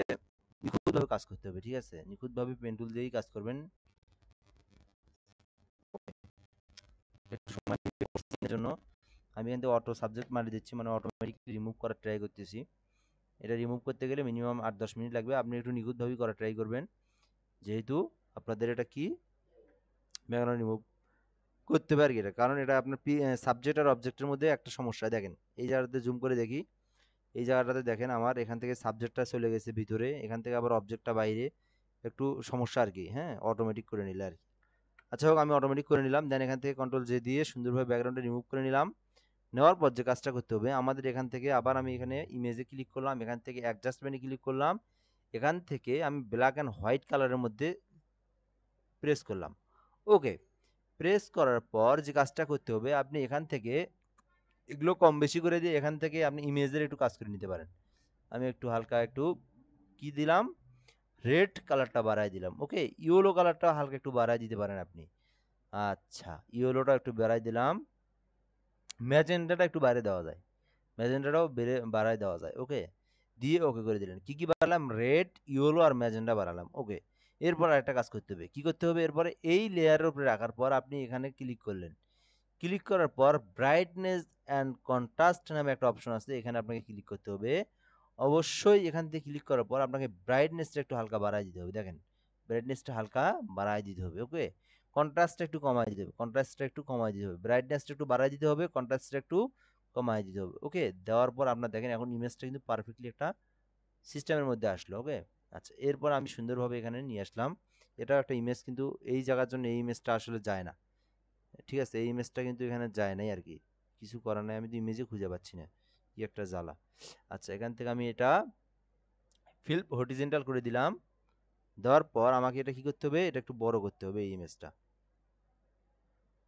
A: নিখুঁতভাবে কাজ করতে হবে, ঠিক আছে? নিখুঁতভাবে পেন টুল দিয়েই কাজ করবেন। একটু সময় এর জন্য আমি কিন্তু অটো সাবজেক্ট মারি দিচ্ছি, মানে অটোমেটিক রিমুভ করার ট্রাই করতেছি। এটা রিমুভ করতে গেলে মিনিমাম 8-10 মিনিট লাগবে, আপনি একটু নিখুঁতভাবে করার ট্রাই করবেন, যেহেতু আপনাদের এটা কি ব্যাকগ্রাউন্ড রিমুভ করতে পারি এটা, কারণ এটা আপনার সাবজেক্ট আর অবজেক্টের মধ্যে একটা সমস্যা। দেখেন এই জায়গাতে জুম করে দেখি, এই জায়গাটাতে দেখেন আমার এখান থেকে সাবজেক্টটা চলে গেছে ভিতরে, এখান থেকে আবার অবজেক্টটা বাইরে, একটু সমস্যা আর কি। হ্যাঁ, অটোমেটিক করে নিলে আর কি। আচ্ছা হোক, আমি অটোমেটিক করে নিলাম। দেন এখান থেকে কন্ট্রোল জে দিয়ে সুন্দরভাবে ব্যাকগ্রাউন্ডটা রিমুভ করে নিলাম। নেওয়ার পর যে কাজটা করতে হবে আমাদের, এখান থেকে আবার আমি এখানে ইমেজে ক্লিক করলাম, এখান থেকে অ্যাডজাস্টমেন্টে ক্লিক করলাম, এখান থেকে আমি ব্ল্যাক অ্যান্ড হোয়াইট কালারের মধ্যে প্রেস করলাম। ওকে, প্রেস করার পর যে কাজটা করতে হবে, আপনি এখান থেকে এগুলো কম বেশি করে দিয়ে এখান থেকে আপনি ইমেজের একটু কাজ করে নিতে পারেন। আমি একটু হালকা একটু কি দিলাম, রেড কালারটা বাড়াই দিলাম। ওকে, ইয়েলো কালারটা হালকা একটু বাড়াই দিতে পারেন আপনি। আচ্ছা, ইয়েলোটা একটু বাড়াই দিলাম, ম্যাজেন্টাটা একটু বাইরে দেওয়া যায়, ম্যাজেন্টাটাও বাড়ায় দেওয়া যায়। ওকে, দিয়ে ওকে করে দিলেন। কি কি বাড়ালাম, রেড, ইয়েলো আর ম্যাজেন্টা বাড়ালাম। ওকে, এরপর আরেকটা কাজ করতে হবে। কি করতে হবে এরপরে, এই লেয়ারের উপরে রাখার পর আপনি এখানে ক্লিক করলেন। ক্লিক করার পর ব্রাইটনেস অ্যান্ড কন্ট্রাস্ট নামে একটা অপশন আছে, এখানে আপনাকে ক্লিক করতে হবে। অবশ্যই এখান থেকে ক্লিক করার পর আপনাকে ব্রাইটনেসটা একটু হালকা বাড়ায় দিতে হবে। দেখেন, ব্রাইটনেসটা হালকা বাড়ায় দিতে হবে। ওকে, কন্ট্রাস্টটা একটু কমায় দিতে হবে, কন্ট্রাস্টটা একটু কমায় দিতে হবে, ব্রাইটনেসটা একটু বাড়ায় দিতে হবে, কন্ট্রাস্টটা একটু কমায় দিতে হবে। ওকে, দেওয়ার পর আপনার দেখেন এখন ইমেজটা কিন্তু পারফেক্টলি একটা সিস্টেমের মধ্যে আসলো। ওকে, আচ্ছা, এরপর আমি সুন্দরভাবে এখানে নিয়ে আসলাম। এটা একটা ইমেজ, কিন্তু এই জায়গার জন্য এই ইমেজটা আসলে যায় না। ঠিক আছে, এই ইমেজটা কিন্তু এখানে যায় নাই আর কি, কিছু করার নাই, আমি তো ইমেজে খুঁজে পাচ্ছি না, কি একটা জ্বালা। আচ্ছা, এখান থেকে আমি এটা ফিল্প হরিজেন্টাল করে দিলাম। দেওয়ার পর আমাকে এটা কি করতে হবে, এটা একটু বড় করতে হবে এই ইমেজটা।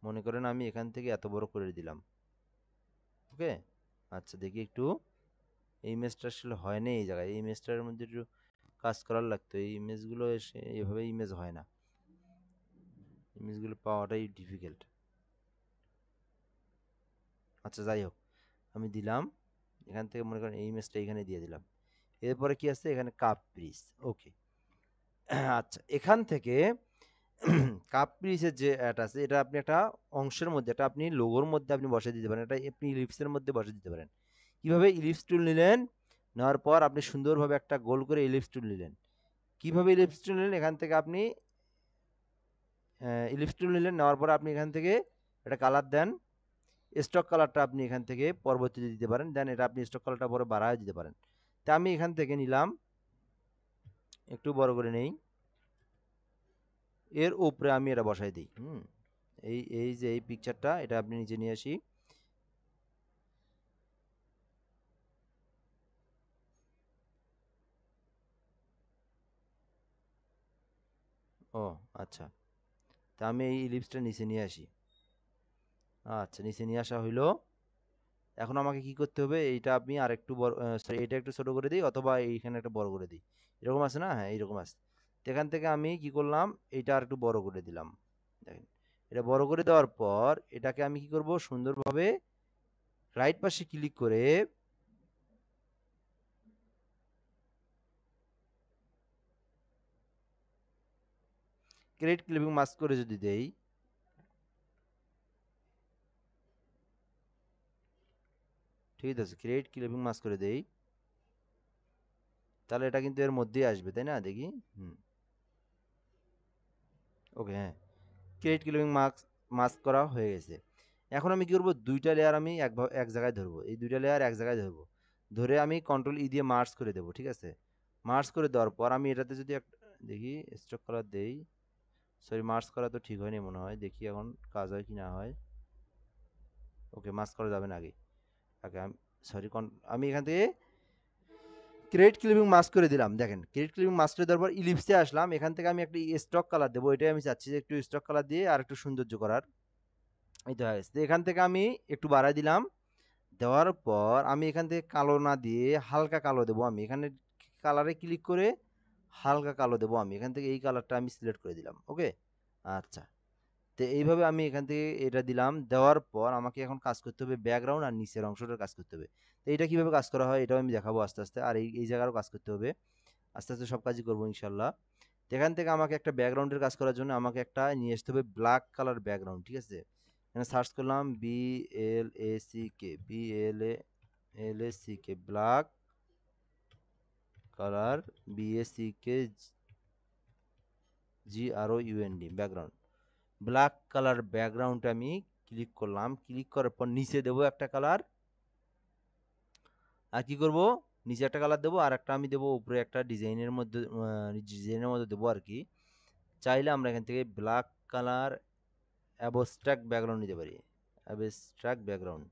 A: মনে করেন আমি এখান থেকে এত বড় করে দিলাম। ওকে, আচ্ছা, দেখি একটু, এই ইমেজটা আসলে হয় না এই জায়গায়, এই ইমেজটার মধ্যে একটু কাজ করার লাগতো। এই ইমেজগুলো এসে এভাবে ইমেজ হয় না, ইমেজগুলো পাওয়াটাই ডিফিকাল্ট। আচ্ছা, যাই হোক, আমি দিলাম এখান থেকে, মনে করেন এই ইমেজটা এখানে দিয়ে দিলাম। এরপরে কি আছে এখানে, কাপ ব্রিজ। ওকে, আচ্ছা, এখান থেকে কাপ ব্রিজের যে অ্যাড আছে, এটা আপনি একটা অংশের মধ্যে, এটা আপনি লোগোর মধ্যে আপনি বসে দিতে পারেন, এটা আপনি ইলিপসের মধ্যে বসে দিতে পারেন। কিভাবে, ইলিপস টুল নিলেন, নেওয়ার পর আপনি সুন্দরভাবে একটা গোল করে ইলিপস টুল নিলেন। কিভাবে ইলিপস টুল নিলেন, এখান থেকে আপনি ইলিপস টুল নিলেন, নেওয়ার পর আপনি এখান থেকে একটা কালার দেন, স্টক কালারটা আপনি এখান থেকে পরবর্তীতে দিতে পারেন। দেন এটা আপনি স্টক কালারটা পরে বাড়ায় দিতে পারেন। তা আমি এখান থেকে নিলাম, একটু বড় করে নেই, এর উপরে আমি এটা বসাই দিই। এই এই যে এই পিকচারটা, এটা আপনি নিচে নিয়ে আসি। ও আচ্ছা, তা আমি এই ইলিপসটা নিচে নিয়ে আসি। আচ্ছা, নিচে নিয়ে আসা হইলো। এখন আমাকে কি করতে হবে, এইটা আপনি আর একটু বড়, সরি, এটা একটু ছোট করে দিই, অথবা এইখানে একটা বড় করে দিই। এরকম আছে না, হ্যাঁ এইরকম আছে। তো এখান থেকে আমি কি করলাম, এইটা আর একটু বড় করে দিলাম। দেখেন, এটা বড় করে দেওয়ার পর এটাকে আমি কি করব, সুন্দরভাবে রাইট পাশে ক্লিক করে ক্রিয়েট ক্লিপিং মাস্ক করে যদি দেই, ঠিক আছে, ক্রিয়েট ক্লিপিং মাস্ক করে দেই, তাহলে এটা কিন্তু এর মধ্যেই আসবে, তাই না, দেখি। ওকে, হ্যাঁ, ক্রিয়েট ক্লিপিং মাস্ক মাস্ক করা হয়ে গেছে। এখন আমি কি করব, দুইটা লেয়ার আমি এক জায়গায় ধরবো, এই দুইটা লেয়ার এক জায়গায় ধরবো, ধরে আমি কন্ট্রোল ই দিয়ে মার্জ করে দেবো। ঠিক আছে, মার্জ করে দেওয়ার পর আমি এটাতে যদি দেখি স্ট্রোক কালার দেই, সরি, মার্জ করা তো ঠিক হয়নি মনে হয়, দেখি এখন কাজ হয় কি না হয়। ওকে, মার্জ করা যাবে না আগে, আগে আমি, সরি, আমি এখান থেকে ক্রিয়েট ক্লিপিং মাস্ক করে দিলাম। দেখেন, ক্রিয়েট ক্লিপিং মাস্ক করে দেওয়ার পর ইলিপসে আসলাম, এখান থেকে আমি একটা স্টক কালার দেবো, এটাই আমি চাচ্ছি যে একটু স্টক কালার দিয়ে আর একটু সৌন্দর্য করার। এই তো হয়ে গেছে। তো এখান থেকে আমি একটু বাড়াই দিলাম। দেওয়ার পর আমি এখান থেকে কালো না দিয়ে হালকা কালো দেবো। আমি এখানে কালারে ক্লিক করে হালকা কালো দেবো। আমি এখান থেকে এই কালারটা আমি সিলেক্ট করে দিলাম। ওকে, আচ্ছা, তো এইভাবে আমি এখান থেকে এটা দিলাম। দেওয়ার পর আমাকে এখন কাজ করতে হবে ব্যাকগ্রাউন্ড আর নিচের অংশটার কাজ করতে হবে। তো এটা কিভাবে কাজ করা হয় এটাও আমি দেখাবো আস্তে আস্তে, আর এই জায়গারও কাজ করতে হবে। আস্তে আস্তে সব কাজই করবো ইনশাল্লাহ। তো এখান থেকে আমাকে একটা ব্যাকগ্রাউন্ডের কাজ করার জন্য আমাকে একটা নিয়ে আসতে হবে ব্ল্যাক কালার ব্যাকগ্রাউন্ড। ঠিক আছে, এখানে সার্চ করলাম BLACK black colour, BACKGROUND background. Black colour background আমি ক্লিক করলাম। ক্লিক করার পর নিচে দেবো একটা কালার, আর কি করব, নিচে একটা কালার দেবো আর একটা আমি দেবো উপরে একটা ডিজাইনের মধ্যে দেবো আর কি। চাইলে আমরা এখান থেকে ব্ল্যাক কালার অ্যাবস্ট্রাক্ট ব্যাকগ্রাউন্ড নিতে পারি। অ্যাবস্ট্রাক্ট ব্যাকগ্রাউন্ড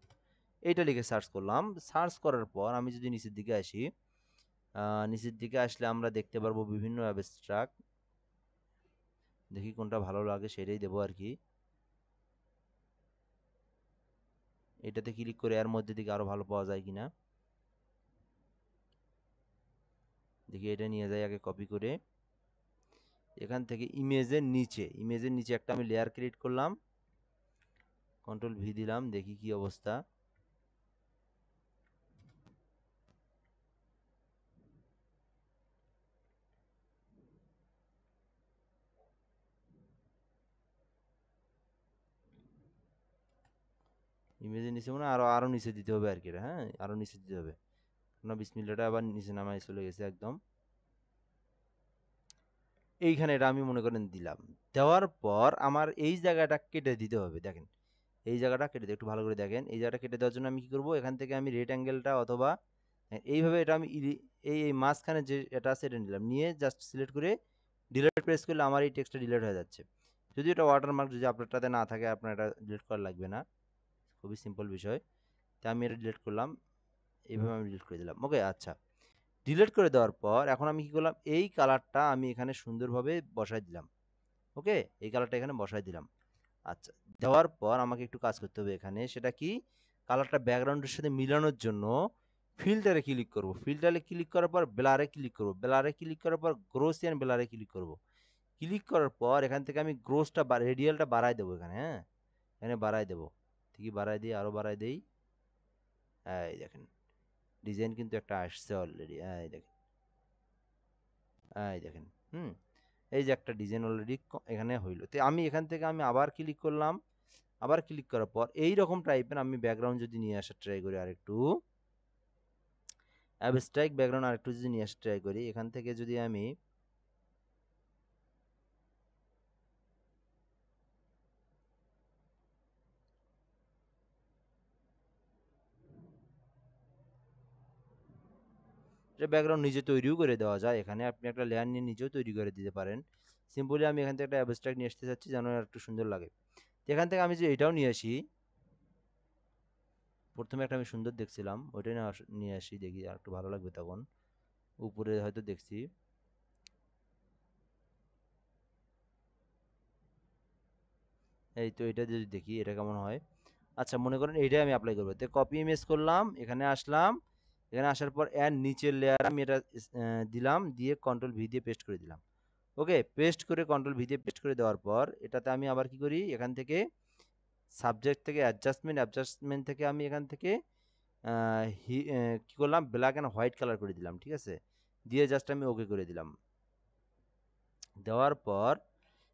A: এইটা লিখে সার্চ করলাম। সার্চ করার পর আমি যদি নিচের দিকে আসি, নিচের দিকে আসলে আমরা দেখতে পারবো বিভিন্ন অ্যাবস্ট্রাক্ট। দেখি কোনটা ভালো লাগে সেটাই দেবো আর কি। এটাতে ক্লিক করে এর মধ্যে দিকে আরো ভালো পাওয়া যায় কিনা দেখি। এটা নিয়ে যাই আগে কপি করে। এখান থেকে ইমেজের নিচে একটা আমি লেয়ার ক্রিয়েট করলাম, কন্ট্রোল ভি দিলাম, দেখি কি অবস্থা। ইমেজের নিচে মানে আরো আরো নিচে দিতে হবে আর কি। হ্যাঁ, আরো নিচে দিতে হবে। আপনার বিসমিল্লাটা আবার নিচে নামায় চলে গেছে একদম। এইখানে এটা আমি মনে করেন দিলাম। দেওয়ার পর আমার এই জায়গাটা কেটে দিতে হবে। দেখেন এই জায়গাটা কেটে একটু ভালো করে দেখেন। এই জায়গাটা কেটে দেওয়ার জন্য আমি কি করব, এখান থেকে আমি রেড অ্যাঙ্গেলটা অথবা এইভাবে এটা আমি এই মাঝখানে যে এটা আছে এটা নিলাম, নিয়ে জাস্ট সিলেক্ট করে ডিলিট প্রেস করলে আমার এই টেক্সটটা ডিলিট হয়ে যাচ্ছে। যদি এটা ওয়াটারমার্ক যদি আপনারটাতে না থাকে, আপনার এটা ডিলিট করা লাগবে না, খুবই সিম্পল বিষয়। তাই আমি এটা ডিলিট করলাম, এইভাবে আমি ডিলিট করে দিলাম। ওকে, আচ্ছা। ডিলিট করে দেওয়ার পর এখন আমি কি করলাম, এই কালারটা আমি এখানে সুন্দরভাবে বসাই দিলাম। ওকে, এই কালারটা এখানে বসাই দিলাম। আচ্ছা, দেওয়ার পর আমাকে একটু কাজ করতে হবে এখানে। সেটা কি, কালারটা ব্যাকগ্রাউন্ডের সাথে মিলানোর জন্য ফিল্টারে ক্লিক করব। ফিল্টারে ক্লিক করার পর ব্লারে ক্লিক করব। ব্লারে ক্লিক করার পর গ্রোসিয়ান ব্লারে ক্লিক করব। ক্লিক করার পর এখান থেকে আমি গ্রোসটা রেডিয়ালটা বাড়াই দেবো এখানে। হ্যাঁ, এখানে বাড়াই দেবো। ঠিকই বাড়াই দিই, আরও বাড়াই দেই। এই দেখেন ডিজাইন কিন্তু একটা আসছে অলরেডি। এই দেখেন, এই দেখেন। হুম, এই যে একটা ডিজাইন অলরেডি এখানে হইলো। তো আমি এখান থেকে আমি আবার ক্লিক করলাম। আবার ক্লিক করার পর এই রকম টাইপের আমি ব্যাকগ্রাউন্ড যদি নিয়ে আসার ট্রাই করি আরেকটু, অ্যাবস্ট্রাক্ট ব্যাকগ্রাউন্ড আরেকটু যদি নিয়ে আসার ট্রাই করি, এখান থেকে যদি আমি এটা ব্যাকগ্রাউন্ড নিজে তৈরিও করে দেওয়া যায়। এখানে আপনি একটা লেয়ার নিয়ে নিজেও তৈরি করে দিতে পারেন। সিম্পলি আমি এখান থেকে একটা অ্যাবস্ট্রাক্ট নিয়ে আসতে চাচ্ছি যেন একটু সুন্দর লাগে। তো এখান থেকে আমি যে এটাও নিয়ে আসি, প্রথমে একটা আমি সুন্দর দেখছিলাম ওইটাই নিয়ে আসি, দেখি আর একটু ভালো লাগবে তখন। উপরে হয়তো দেখছি, এই তো এটা যদি দেখি এটা কেমন হয়। আচ্ছা, মনে করেন এইটাই আমি অ্যাপ্লাই করবো। তো কপি ইমেজ করলাম, এখানে আসলাম। এখানে আসার পর এর নিচের লেয়ার আমি এটা দিলাম, দিয়ে কন্ট্রোল ভি দিয়ে পেস্ট করে দিলাম। ওকে, পেস্ট করে কন্ট্রোল ভি দিয়ে পেস্ট করে দেওয়ার পর এটাতে আমি আবার কি করি, এখান থেকে সাবজেক্ট থেকে অ্যাডজাস্টমেন্ট থেকে আমি এখান থেকে কি করলাম, ব্ল্যাক অ্যান্ড হোয়াইট কালার করে দিলাম। ঠিক আছে, দিয়ে জাস্ট আমি ওকে করে দিলাম। দেওয়ার পর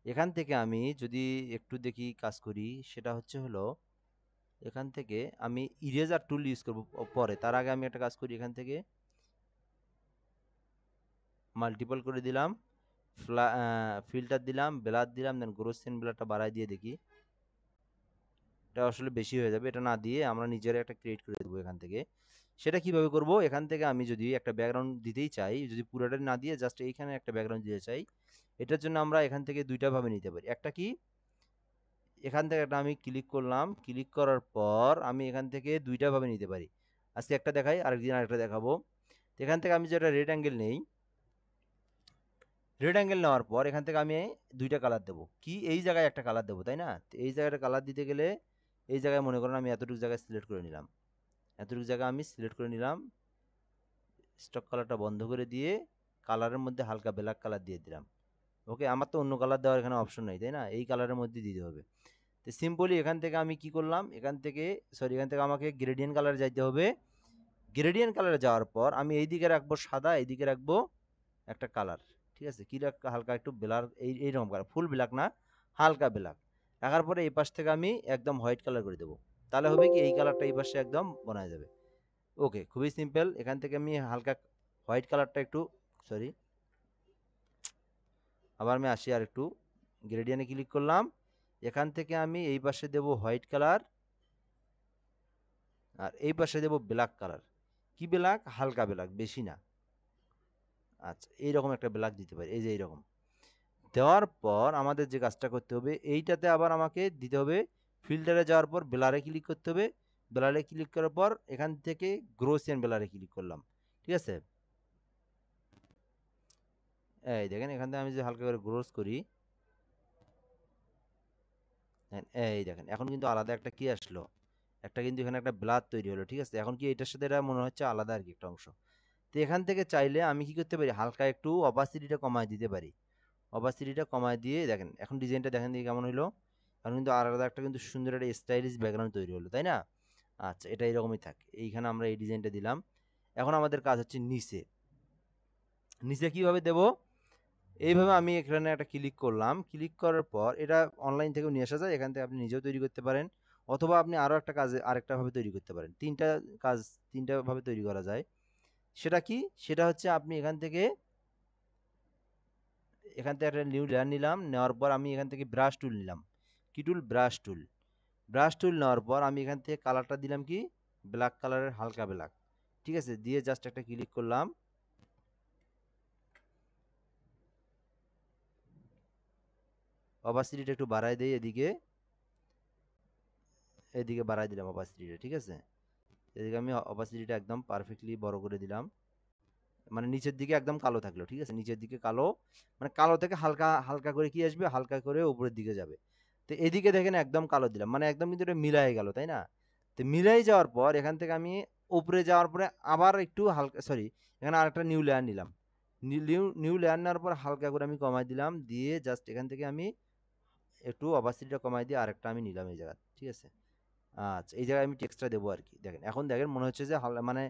A: এখান থেকে আমি যদি একটু দেখি কাজ করি, সেটা হলো এখান থেকে আমি ইরেজার টুল ইউজ করব পরে। তার আগে আমি একটা কাজ করি, এখান থেকে মাল্টিপল করে দিলাম, ফিল্টার দিলাম, ব্লার দিলাম, দেন গ্রোসেন ব্লারটা বাড়াই দিয়ে দেখি। এটা আসলে বেশি হয়ে যাবে, এটা না দিয়ে আমরা নিজেরা একটা ক্রিয়েট করে দেবো এখান থেকে। সেটা কিভাবে করব, এখান থেকে আমি যদি একটা ব্যাকগ্রাউন্ড দিতেই চাই, যদি পুরোটা না দিয়ে জাস্ট এইখানে একটা ব্যাকগ্রাউন্ড দিতে চাই, এটার জন্য আমরা এখান থেকে দুইটা ভাবে নিতে পারি। একটা কি, এখান থেকে একটা আমি ক্লিক করলাম, ক্লিক করার পর আমি এখান থেকে দুইটা ভাবে নিতে পারি। আজকে একটা দেখাই, আরেকদিন আরেকটা দেখাবো। তো এখান থেকে আমি যেটা রেড অ্যাঙ্গেল নেই, রেড অ্যাঙ্গেল নেওয়ার পর এখান থেকে আমি দুইটা কালার দেবো। কি, এই জায়গায় একটা কালার দেবো, তাই না? তো এই জায়গাটা কালার দিতে গেলে এই জায়গায় মনে করেন আমি এতটুকু জায়গায় সিলেক্ট করে নিলাম, এতটুকু জায়গা আমি সিলেক্ট করে নিলাম। স্টক কালারটা বন্ধ করে দিয়ে কালারের মধ্যে হালকা ব্ল্যাক কালার দিয়ে দিলাম। ওকে, আমার তো অন্য কালার দেওয়ার এখানে অপশন নেই, তাই না? এই কালারের মধ্যে দিতে হবে। তো সিম্পলি এখান থেকে আমি কি করলাম, এখান থেকে আমাকে গ্রেডিয়েন্ট কালারে যাইতে হবে। গ্রেডিয়েন্ট কালারে যাওয়ার পর আমি এইদিকে রাখবো সাদা, এইদিকে রাখবো একটা কালার। ঠিক আছে, কি হালকা একটু ব্ল্যাক, এইরকম কালার, ফুল ব্ল্যাক না, হালকা ব্ল্যাক রাখার পরে এই পাশ থেকে আমি একদম হোয়াইট কালার করে দেবো। তাহলে হবে কি, এই কালারটা এই পাশে একদম বনা যাবে। ওকে, খুবই সিম্পল। এখান থেকে আমি হালকা হোয়াইট কালারটা একটু, সরি, আবার আমি আসি আর একটু গ্রেডিয়েন্টে ক্লিক করলাম। এখান থেকে আমি এই পাশে দেব হোয়াইট কালার, আর এই পাশে দেব ব্ল্যাক কালার। কি ব্ল্যাক? হালকা ব্ল্যাক, বেশি না। আচ্ছা, এইরকম একটা ব্ল্যাক দিতে পারি, এই যে এইরকম। দেওয়ার পর আমাদের যে কাজটা করতে হবে, এইটাতে আবার আমাকে দিতে হবে, ফিল্টারে যাওয়ার পর ব্লারে ক্লিক করতে হবে। ব্লারে ক্লিক করার পর এখান থেকে গ্রোসিয়ান ব্লারে ক্লিক করলাম, ঠিক আছে? এই দেখেন এখান থেকে আমি যে হালকা করে গ্রোস করি, এই দেখেন এখন কিন্তু আলাদা একটা কি আসলো, একটা কিন্তু এখানে একটা ব্লার তৈরি হলো, ঠিক আছে? এখন কি এটার সাথে এটা মনে হচ্ছে আলাদা আর কি একটা অংশ। তো এখান থেকে চাইলে আমি কি করতে পারি, হালকা একটু অপাসিটিটা কমায় দিতে পারি। অপাসিটিটা কমায় দিয়ে দেখেন এখন ডিজাইনটা দেখেন দিয়ে কেমন হলো। এখন কিন্তু আলাদা একটা কিন্তু সুন্দর একটা স্টাইলিশ ব্যাকগ্রাউন্ড তৈরি হলো, তাই না? আচ্ছা, এটা এরকমই থাক, এইখানে আমরা এই ডিজাইনটা দিলাম। এখন আমাদের কাজ হচ্ছে নিচে। নিচে কিভাবে দেব? এইভাবে আমি এখানে একটা ক্লিক করলাম, ক্লিক করার পর এটা অনলাইন থেকেও নিয়ে আসা যায়, এখান থেকে আপনি নিজেও তৈরি করতে পারেন, অথবা আপনি আরও একটা কাজে আরেকটা ভাবে তৈরি করতে পারেন। তিনটা কাজ, তিনটা ভাবে তৈরি করা যায়। সেটা কি? সেটা হচ্ছে আপনি এখান থেকে একটা নিউ লেয়ার নিলাম, নেওয়ার পর আমি এখান থেকে ব্রাশ টুল নিলাম। কি টুল? ব্রাশ টুল। ব্রাশ টুল নেওয়ার পর আমি এখান থেকে কালারটা দিলাম কি, ব্ল্যাক কালারের, হালকা ব্ল্যাক, ঠিক আছে? দিয়ে জাস্ট একটা ক্লিক করলাম। অপাসিটিটা একটু বাড়াই দেই, এদিকে এদিকে বাড়াই দিলাম অপাসিটিটা, ঠিক আছে? এদিকে আমি অপাসিটিটা একদম পারফেক্টলি বড় করে দিলাম, মানে নিচের দিকে একদম কালো থাকলো, ঠিক আছে? নিচের দিকে কালো, মানে কালো থেকে হালকা হালকা করে কি আসবে, হালকা করে উপরের দিকে যাবে। তো এদিকে দেখেন একদম কালো দিলাম, মানে একদম কিন্তু এটা মিলাই গেল, তাই না? তো মিলাই যাওয়ার পর এখান থেকে আমি উপরে যাওয়ার পরে আবার একটু হালকা, সরি, এখানে আরেকটা নিউ লেয়ার নিলাম। নিউ নিউ লেয়ার নেওয়ার পর হালকা করে আমি কমাই দিলাম, দিয়ে জাস্ট এখান থেকে আমি একটু অপাসিটিটা কমাই দিয়ে আরেকটা আমি নিলাম এই জায়গা, ঠিক আছে? আচ্ছা, এই জায়গায় আমি টেক্সটটা দেবো আর কি। দেখেন এখন দেখেন মনে হচ্ছে যে মানে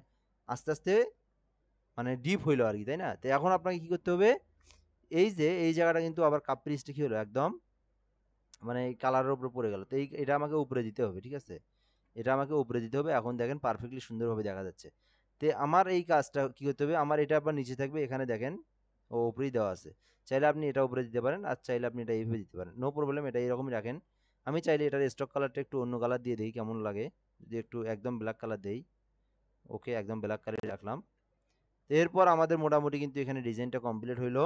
A: আস্তে আস্তে মানে ডিপ হইলো আর কি, তাই না? তো এখন আপনাকে কি করতে হবে, এই যে এই জায়গাটা কিন্তু আবার কাপ্রিজটা কি হলো একদম, মানে এই কালারের উপরে পড়ে গেল। তো এটা আমাকে উপরে দিতে হবে, ঠিক আছে? এটা আমাকে উপরে দিতে হবে। এখন দেখেন পারফেক্টলি সুন্দরভাবে দেখা যাচ্ছে। তো আমার এই কাজটা কি করতে হবে, আমার এটা আবার নিচে থাকবে, এখানে দেখেন ও উপরেই দেওয়া আছে। চাইলে আপনি এটা উপরে দিতে পারেন, আর চাইলে আপনি এটা এইভাবে দিতে পারেন, নো প্রবলেম, এটা এরকমই রাখেন। আমি চাইলে এটার স্টক কালারটা একটু অন্য কালার দিয়ে দিই, কেমন লাগে যদি একটু একদম ব্ল্যাক কালার দেই। ওকে, একদম ব্ল্যাক কালারই রাখলাম। তো এরপর আমাদের মোটামুটি কিন্তু এখানে ডিজাইনটা কমপ্লিট হইলো।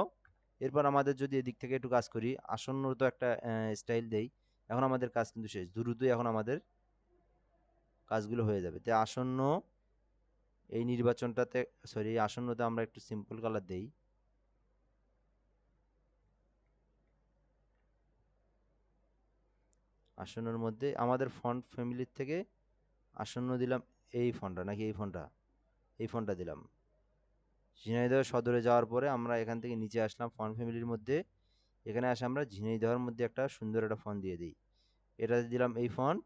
A: এরপর আমাদের যদি এদিক থেকে একটু কাজ করি, আসন্ন তো একটা স্টাইল দেই। এখন আমাদের কাজ কিন্তু শেষ, দ্রুতই এখন আমাদের কাজগুলো হয়ে যাবে। তো আসন্ন এই নির্বাচনটাতে, সরি, আসন্নতে আমরা একটু সিম্পল কালার দেই। আসন্নর মধ্যে আমাদের ফন্ট ফ্যামিলির থেকে আসন্ন দিলাম এই ফন্টটা, নাকি এই ফন্টটা, এই ফন্টটা দিলাম। ঝিনাইদহ সদরে যাওয়ার পরে আমরা এখান থেকে নিচে আসলাম ফন্ট ফ্যামিলির মধ্যে, এখানে আসে আমরা ঝিনাইদহের মধ্যে একটা সুন্দর একটা ফন্ট দিয়ে দিই, এটা দিলাম এই ফন্ট।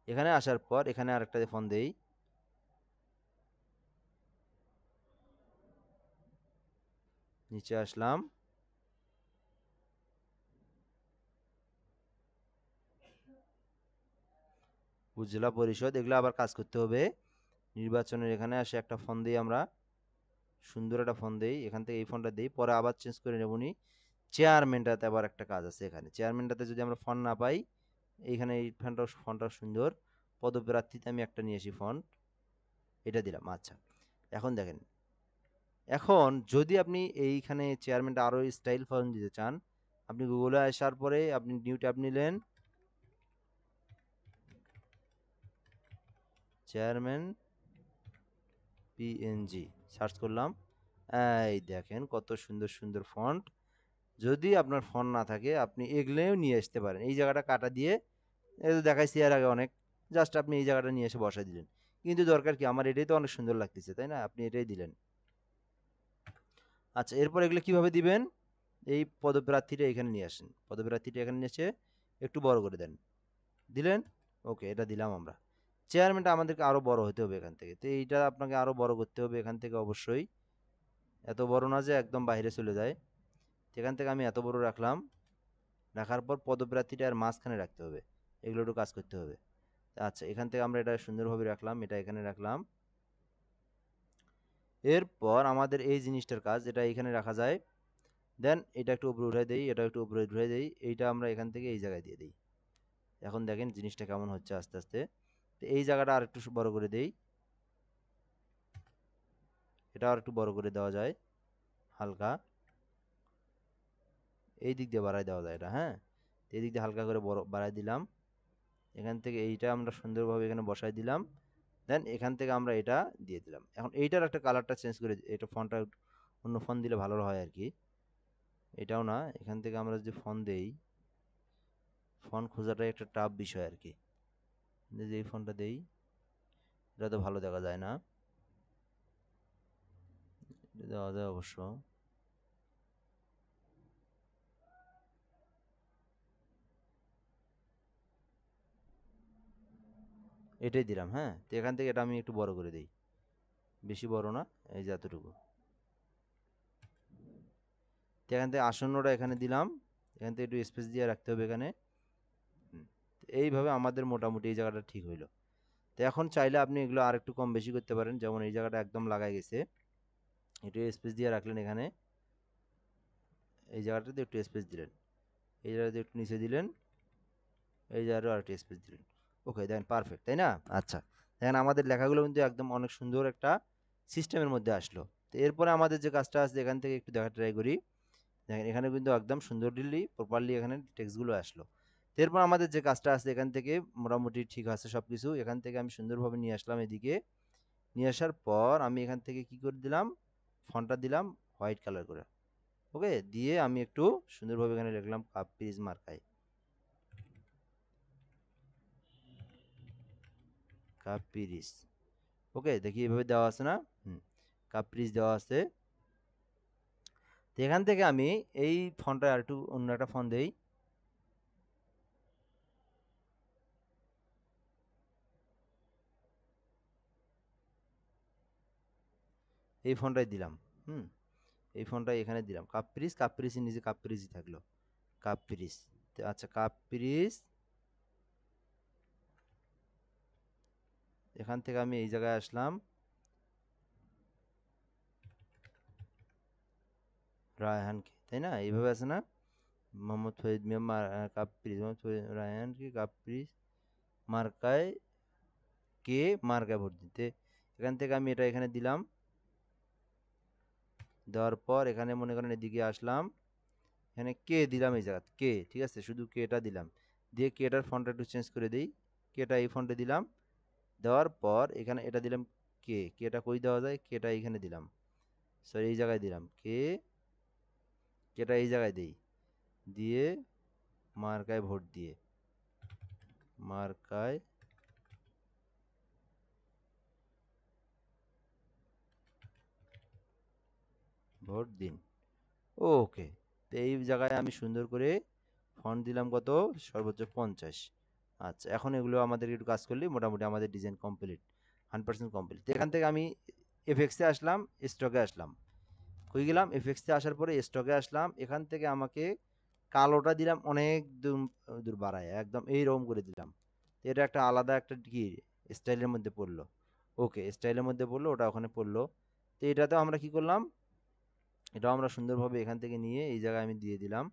A: এখানে আসার পর এখানে আরেকটা ফন্ট দেই, নিচে আসলাম, উপজেলা পরিষদ, এগুলো আবার কাজ করতে হবে। নির্বাচনের এখানে আসে একটা ফন্ট দিই আমরা, সুন্দর একটা ফন্ট দেই, এখান থেকে এই ফন্টটা দিই, পরে আবার চেঞ্জ করে নেবনি। চেয়ারম্যানটাতে আবার একটা কাজ আছে, এখানে চেয়ারম্যানটাতে যদি আমরা ফন্ট না পাই, এইখানে এই ফন্টটা সুন্দর, পদপ্রার্থীতে আমি একটা নিয়ে আসি ফন্ট, এটা দিলাম। আচ্ছা, এখন দেখেন, এখন যদি আপনি এইখানে চেয়ারম্যানটা আরো স্টাইল ফন্ট দিতে চান, আপনি গুগলে আসার পরে আপনি নিউ ট্যাব নিলেন, চেয়ারম্যান পিএনজি সার্চ করলাম, এই দেখেন কত সুন্দর সুন্দর ফন্ট। যদি আপনার ফন্ট না থাকে আপনি এগুলোও নিয়ে আসতে পারেন, এই জায়গাটা কাটা দিয়ে, এই তো দেখাইছি এর আগে অনেক, জাস্ট আপনি এই জায়গাটা নিয়ে এসে বসাই দিলেন। কিন্তু দরকার কি, আমার এটাই তো অনেক সুন্দর লাগতেছে, তাই না? আপনি এটাই দিলেন। আচ্ছা, এরপর এগুলো কিভাবে দিবেন, এই পদপ্রার্থীটা এখানে নিয়ে আসেন, পদপ্রার্থীটা এখানে নিয়ে এসে একটু বড় করে দেন, দিলেন। ওকে, এটা দিলাম আমরা। চেয়ারম্যানটা আমাদেরকে আরো বড় হতে হবে এখান থেকে, তো এইটা আপনাকে আরো বড় করতে হবে এখান থেকে অবশ্যই, এত বড় না যে একদম বাইরে চলে যায়। এখান থেকে আমি এত বড় রাখলাম, রাখার পর পদপ্রার্থীটা আর মাঝখানে রাখতে হবে, এগুলো একটু কাজ করতে হবে। আচ্ছা, এখান থেকে আমরা এটা সুন্দরভাবে রাখলাম, এটা এখানে রাখলাম। এরপর আমাদের এই জিনিসটার কাজ, এটা এখানে রাখা যায়, দেন এটা একটু উপরে উঠাই দেই, এটা একটু উপরে উঠাই দেই, এইটা আমরা এখান থেকে এই জায়গায় দিয়ে দিই। এখন দেখেন জিনিসটা কেমন হচ্ছে আস্তে আস্তে। তো এই জায়গাটা আর একটু বড় করে দেই, এটা আর একটু বড় করে দেওয়া যায় হালকা, এই দিক দিয়ে বাড়ায় দেওয়া যায় এটা, হ্যাঁ। এই দিক দিয়ে হালকা করে বড় বাড়ায় দিলাম। এখান থেকে এইটা আমরা সুন্দরভাবে এখানে বসাই দিলাম। দেন এখান থেকে আমরা এটা দিয়ে দিলাম। এখন এইটার একটা কালারটা চেঞ্জ করে এটা ফন্টটা অন্য ফন্ট দিলে ভালো হয় আর কি। এটাও না, এখান থেকে আমরা যদি ফন্ট দেই, ফন্ট খোঁজাটাই একটা টাফ বিষয় আর কি। যে এই ফন্টটা দেই, এটা তো ভালো দেখা যায় না, এটা দেওয়া যায় অবশ্য। এটাই দিলাম, হ্যাঁ। তো এখান থেকে এটা আমি একটু বড় করে দিই, বেশি বড় না, এই যে এতটুকু। তো এখান থেকে আসন্নটা এখানে দিলাম, এখান থেকে একটু স্পেস দিয়ে রাখতে হবে এখানে। তো এইভাবে আমাদের মোটামুটি এই জায়গাটা ঠিক হইলো। তো এখন চাইলে আপনি এগুলো আর একটু কম বেশি করতে পারেন, যেমন এই জায়গাটা একদম লাগাই গেছে, একটু স্পেস দিয়ে রাখলেন এখানে, এই জায়গাটাতে একটু স্পেস দিলেন, এই জায়গাতে একটু নিচে দিলেন, এই জায়গাটা আর একটু স্পেস দিলেন। ওকে, দেখেন পারফেক্ট, তাই না? আচ্ছা, দেখেন আমাদের লেখাগুলো কিন্তু একদম অনেক সুন্দর একটা সিস্টেমের মধ্যে আসলো। তো এরপরে আমাদের যে কাজটা আছে এখান থেকে একটু দেখা ট্রাই করি। দেখেন এখানে কিন্তু একদম সুন্দরলি প্রপারলি এখানে টেক্সটগুলো আসলো। তো এরপর আমাদের যে কাজটা আছে এখান থেকে মোটামুটি ঠিক আছে সব কিছু। এখান থেকে আমি সুন্দরভাবে নিয়ে আসলাম এদিকে। নিয়ে আসার পর আমি এখান থেকে কি করে দিলাম, ফন্টটা দিলাম হোয়াইট কালার করে। ওকে, দিয়ে আমি একটু সুন্দরভাবে এখানে লিখলাম কাপ্রিজ মার্কায়, কাপ্রিজ। ওকে, দেখি এভাবে দেওয়া আছে না? হুম, কাপ্রিজ দেওয়া আছে। তো এখান থেকে আমি এই ফন্টটা আর একটু অন্য একটা ফন্ট দেই, এই ফন্টটাই দিলাম। হুম, এই ফন্টটাই এখানে দিলাম, কাপ্রিজ, কাপ্রিজের নিচে কাপ্রিজই থাকলো, কাপ্রিজ। আচ্ছা, কাপ্রিজ। এখান থেকে আমি এই জায়গায় আসলাম, রায়হানকে, তাই না? এইভাবে আছে না? মোহাম্মদ ফরিদ মিয়া কাপ্রিজ, মোহাম্মদ ফরিদ রায়হানকে কাপ্রিজ মার্কায়, কে মার্কায় ভোট দিতে। এখান থেকে আমি এটা এখানে দিলাম। দেওয়ার পর এখানে মনে করেন এদিকে আসলাম, এখানে কে দিলাম এই জায়গা কে, ঠিক আছে, শুধু কেটা দিলাম। দিয়ে কেটার ফন্টটা একটু চেঞ্জ করে দিই, কেটা এই ফন্টে দিলাম। দেওয়ার পর এখানে এটা দিলাম, কেটা কই দেওয়া যায়, কেটা এইখানে দিলাম, সরি এই জায়গায় দিলাম, কেটা এই জায়গায় দিই। দিয়ে মার্কায় ভোট দিয়ে, মার্কায় ভোট দিন। ওকে, তো এই জায়গায় আমি সুন্দর করে ফন্ট দিলাম কত, সর্বোচ্চ 50। আচ্ছা, এখন এগুলো আমাদের একটু কাজ করলে মোটামুটি আমাদের ডিজাইন কমপ্লিট, 100% কমপ্লিট। তো এখান থেকে আমি এফএক্সে আসলাম, স্টকে আসলাম, হয়ে গেলাম এফএক্সে আসার পরে স্টকে আসলাম। এখান থেকে আমাকে কালোটা দিলাম অনেক দূর, দূর বাড়ায় একদম এইরকম করে দিলাম। তো এটা একটা আলাদা একটা কি স্টাইলের মধ্যে পড়লো। ওকে, স্টাইলের মধ্যে পড়লো, ওটা ওখানে পড়লো। তো এটাতেও আমরা কি করলাম, এটাও আমরা সুন্দরভাবে এখান থেকে নিয়ে এই জায়গায় আমি দিয়ে দিলাম।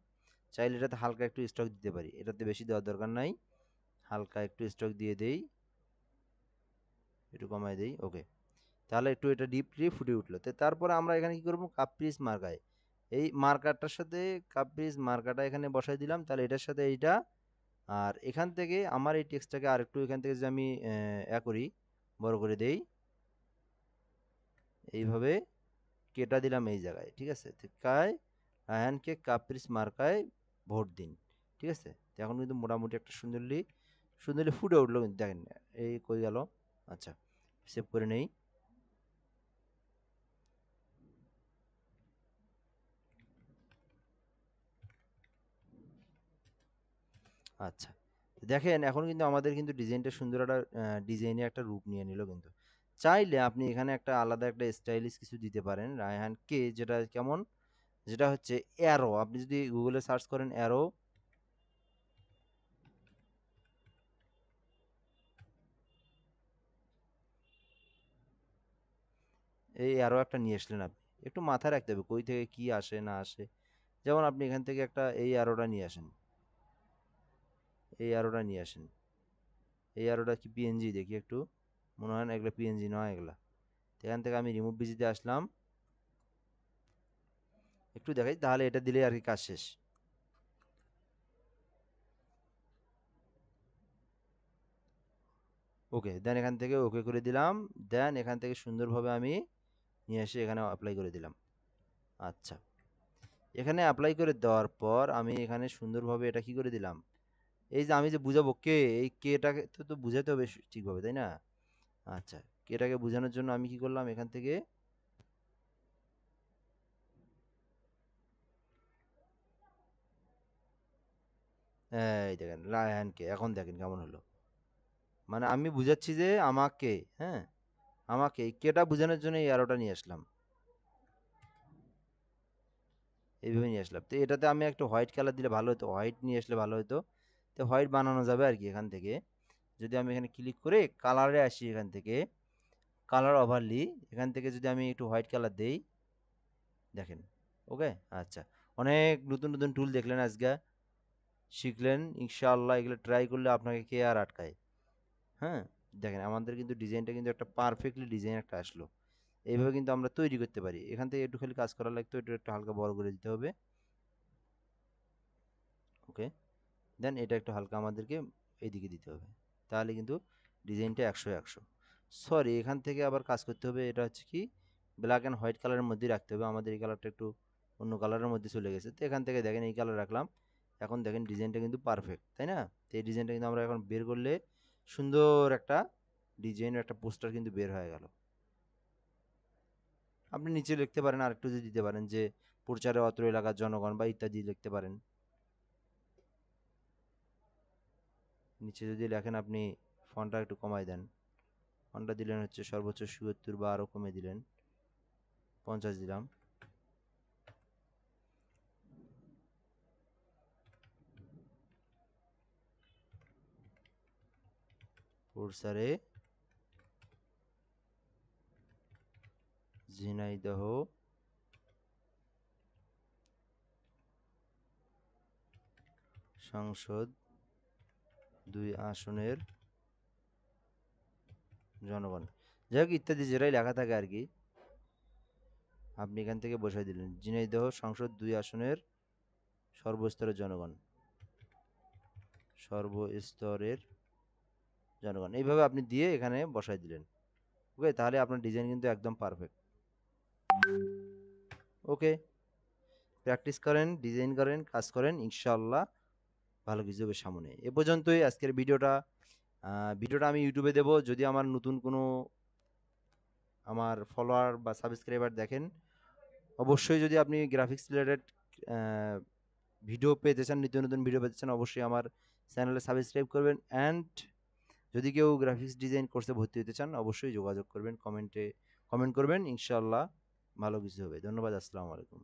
A: চাইলে এটাতে হালকা একটু স্টক দিতে পারি, এটাতে বেশি দেওয়ার দরকার নাই, হালকা একটু স্টক দিয়ে দেই, একটু কমাই দেই। ওকে, তাহলে একটু এটা ডিপলি ফুটে উঠলো। তো তারপরে আমরা এখানে কি করবো, কাপ্রিজ মার্কায়, এই মার্কারটার সাথে কাপ্রিজ মার্কারটা এখানে বসাই দিলাম, তাহলে এটার সাথে এইটা। আর এখান থেকে আমার এই টেক্সটটাকে আর একটু এখান থেকে যদি আমি করি, বড় করে দেই, এইভাবে কেটা দিলাম এই জায়গায়, ঠিক আছে। তো রায়হানকে কাপ্রিজ মার্কায় ভোট দিন, ঠিক আছে। তো এখন কিন্তু মোটামুটি একটা সুন্দরলি সুন্দরলি ফুটে উঠলো কিন্তু, দেখেন এই কই গেল। আচ্ছা, সেভ করে নেই। আচ্ছা, দেখেন এখন কিন্তু আমাদের কিন্তু ডিজাইনটা সুন্দর একটা ডিজাইনে একটা রূপ নিয়ে নিল কিন্তু। চাইলে আপনি এখানে একটা আলাদা একটা স্টাইলিশ কিছু দিতে পারেন রায়হান কে, যেটা কেমন, যেটা হচ্ছে অ্যারো। আপনি যদি গুগলে সার্চ করেন অ্যারো, এই অ্যারো একটা নিয়ে আসলেন আপনি, একটু মাথায় রাখতে হবে কই থেকে কি আসে না আসে। যেমন আপনি এখান থেকে একটা এই অ্যারোটা নিয়ে আসেন, এই অ্যারোটা নিয়ে আসেন। এই অ্যারোটা কি পিএনজি, দেখি একটু, মনে হয় না এগুলো পিএনজি নয় এগুলা। এখান থেকে আমি রিমুভ বিজিতে আসলাম, একটু দেখাই, তাহলে এটা দিলে আর কি কাজ শেষ। ওকে, দেন এখান থেকে ওকে করে দিলাম। দেন এখান থেকে সুন্দরভাবে আমি নিয়ে এসে এখানে অ্যাপ্লাই করে দিলাম। আচ্ছা, এখানে অ্যাপ্লাই করে দেওয়ার পর আমি এখানে সুন্দরভাবে এটা কি করে দিলাম, এই যে আমি যে বুঝাবো কে, এই কেটাকে তো বুঝাতে হবে ঠিকভাবে, তাই না? আচ্ছা, কেটাকে বোঝানোর জন্য আমি কি করলাম, এখান থেকে এই দেখেন রায়হান কে, এখন দেখেন কেমন হলো। মানে আমি বুঝাচ্ছি যে আমাকে, হ্যাঁ, আমাকে এই কেটা বোঝানোর জন্য এই অ্যারোটা নিয়ে আসলাম, এইভাবে নিয়ে আসলাম। তো এটাতে আমি একটু হোয়াইট কালার দিলে ভালো হতো, হোয়াইট নিয়ে আসলে ভালো হতো। তো হোয়াইট বানানো যাবে আর কি এখান থেকে। যদি আমি এখানে ক্লিক করে কালারে আসি, এখান থেকে কালার ওভারলি, এখান থেকে যদি আমি একটু হোয়াইট কালার দেই, দেখেন। ওকে, আচ্ছা, অনেক নতুন নতুন টুল দেখলেন আজকে, শিখলেন ইনশাআল্লাহ। এগুলো ট্রাই করলে আপনাকে কে আর আটকায়? হ্যাঁ, দেখেন আমাদের কিন্তু ডিজাইনটা কিন্তু একটা পারফেক্টলি ডিজাইন একটা আসলো। এইভাবে কিন্তু আমরা তৈরি করতে পারি। এখান থেকে একটু খালি কাজ করা লাগতো, একটু একটু হালকা বড় করে দিতে হবে। ওকে, দেন এটা একটু হালকা আমাদেরকে এইদিকে দিতে হবে, তাহলে কিন্তু ডিজাইনটা 100-100। সরি, এখান থেকে আবার কাজ করতে হবে, এটা হচ্ছে কি ব্ল্যাক অ্যান্ড হোয়াইট কালারের মধ্যে রাখতে হবে। আমাদের এই কালারটা একটু অন্য কালারের মধ্যে চলে গেছে, তো এখান থেকে দেখেন এই কালার রাখলাম। এখন দেখেন ডিজাইনটা কিন্তু পারফেক্ট, তাই না? তো এই ডিজাইনটা কিন্তু আমরা এখন বের করলে সুন্দর একটা ডিজাইন, একটা পোস্টার কিন্তু বের হয়ে গেল। আপনি নিচে লিখতে পারেন, আর একটু যদি দিতে পারেন যে প্রচারে অত্র এলাকার জনগণ বা ইত্যাদি লিখতে পারেন। নিচে যদি লেখেন আপনি, ফন্টটা একটু কমাই দেন। ফন্টটা দিলেন হচ্ছে সর্বোচ্চ ৭৭ বা আরও কমে দিলেন, 50 দিলাম। প্রচারে ঝিনাইদহ সংসদ ২ আসনের জনগণ, যাই হোক ইত্যাদি যেটাই লেখা থাকে আর কি, আপনি এখান থেকে বসাই দিলেন ঝিনাইদহ সংসদ ২ আসনের সর্বস্তরের জনগণ, সর্বস্তরের জনগণ, এইভাবে আপনি দিয়ে এখানে বসাই দিলেন। ওকে, তাহলে আপনার ডিজাইন কিন্তু একদম পারফেক্ট। ওকে, প্র্যাকটিস করেন, ডিজাইন করেন, কাজ করেন, ইনশাআল্লাহ ভালো কিছু হবে সামনে। এ পর্যন্তই আজকের ভিডিওটা। ভিডিওটা আমি ইউটিউবে দেব, যদি আমার নতুন কোনো আমার ফলোয়ার বা সাবস্ক্রাইবার দেখেন, অবশ্যই যদি আপনি গ্রাফিক্স রিলেটেড ভিডিও পেতে চান, নিত্য নতুন ভিডিও পেতে চান, অবশ্যই আমার চ্যানেলে সাবস্ক্রাইব করবেন। অ্যান্ড যদি কেউ গ্রাফিক্স ডিজাইন কোর্সে ভর্তি হতে চান, অবশ্যই যোগাযোগ করবেন, কমেন্ট করবেন, ইনশাআল্লাহ ভালো কিছু হবে। ধন্যবাদ, আসসালামু আলাইকুম।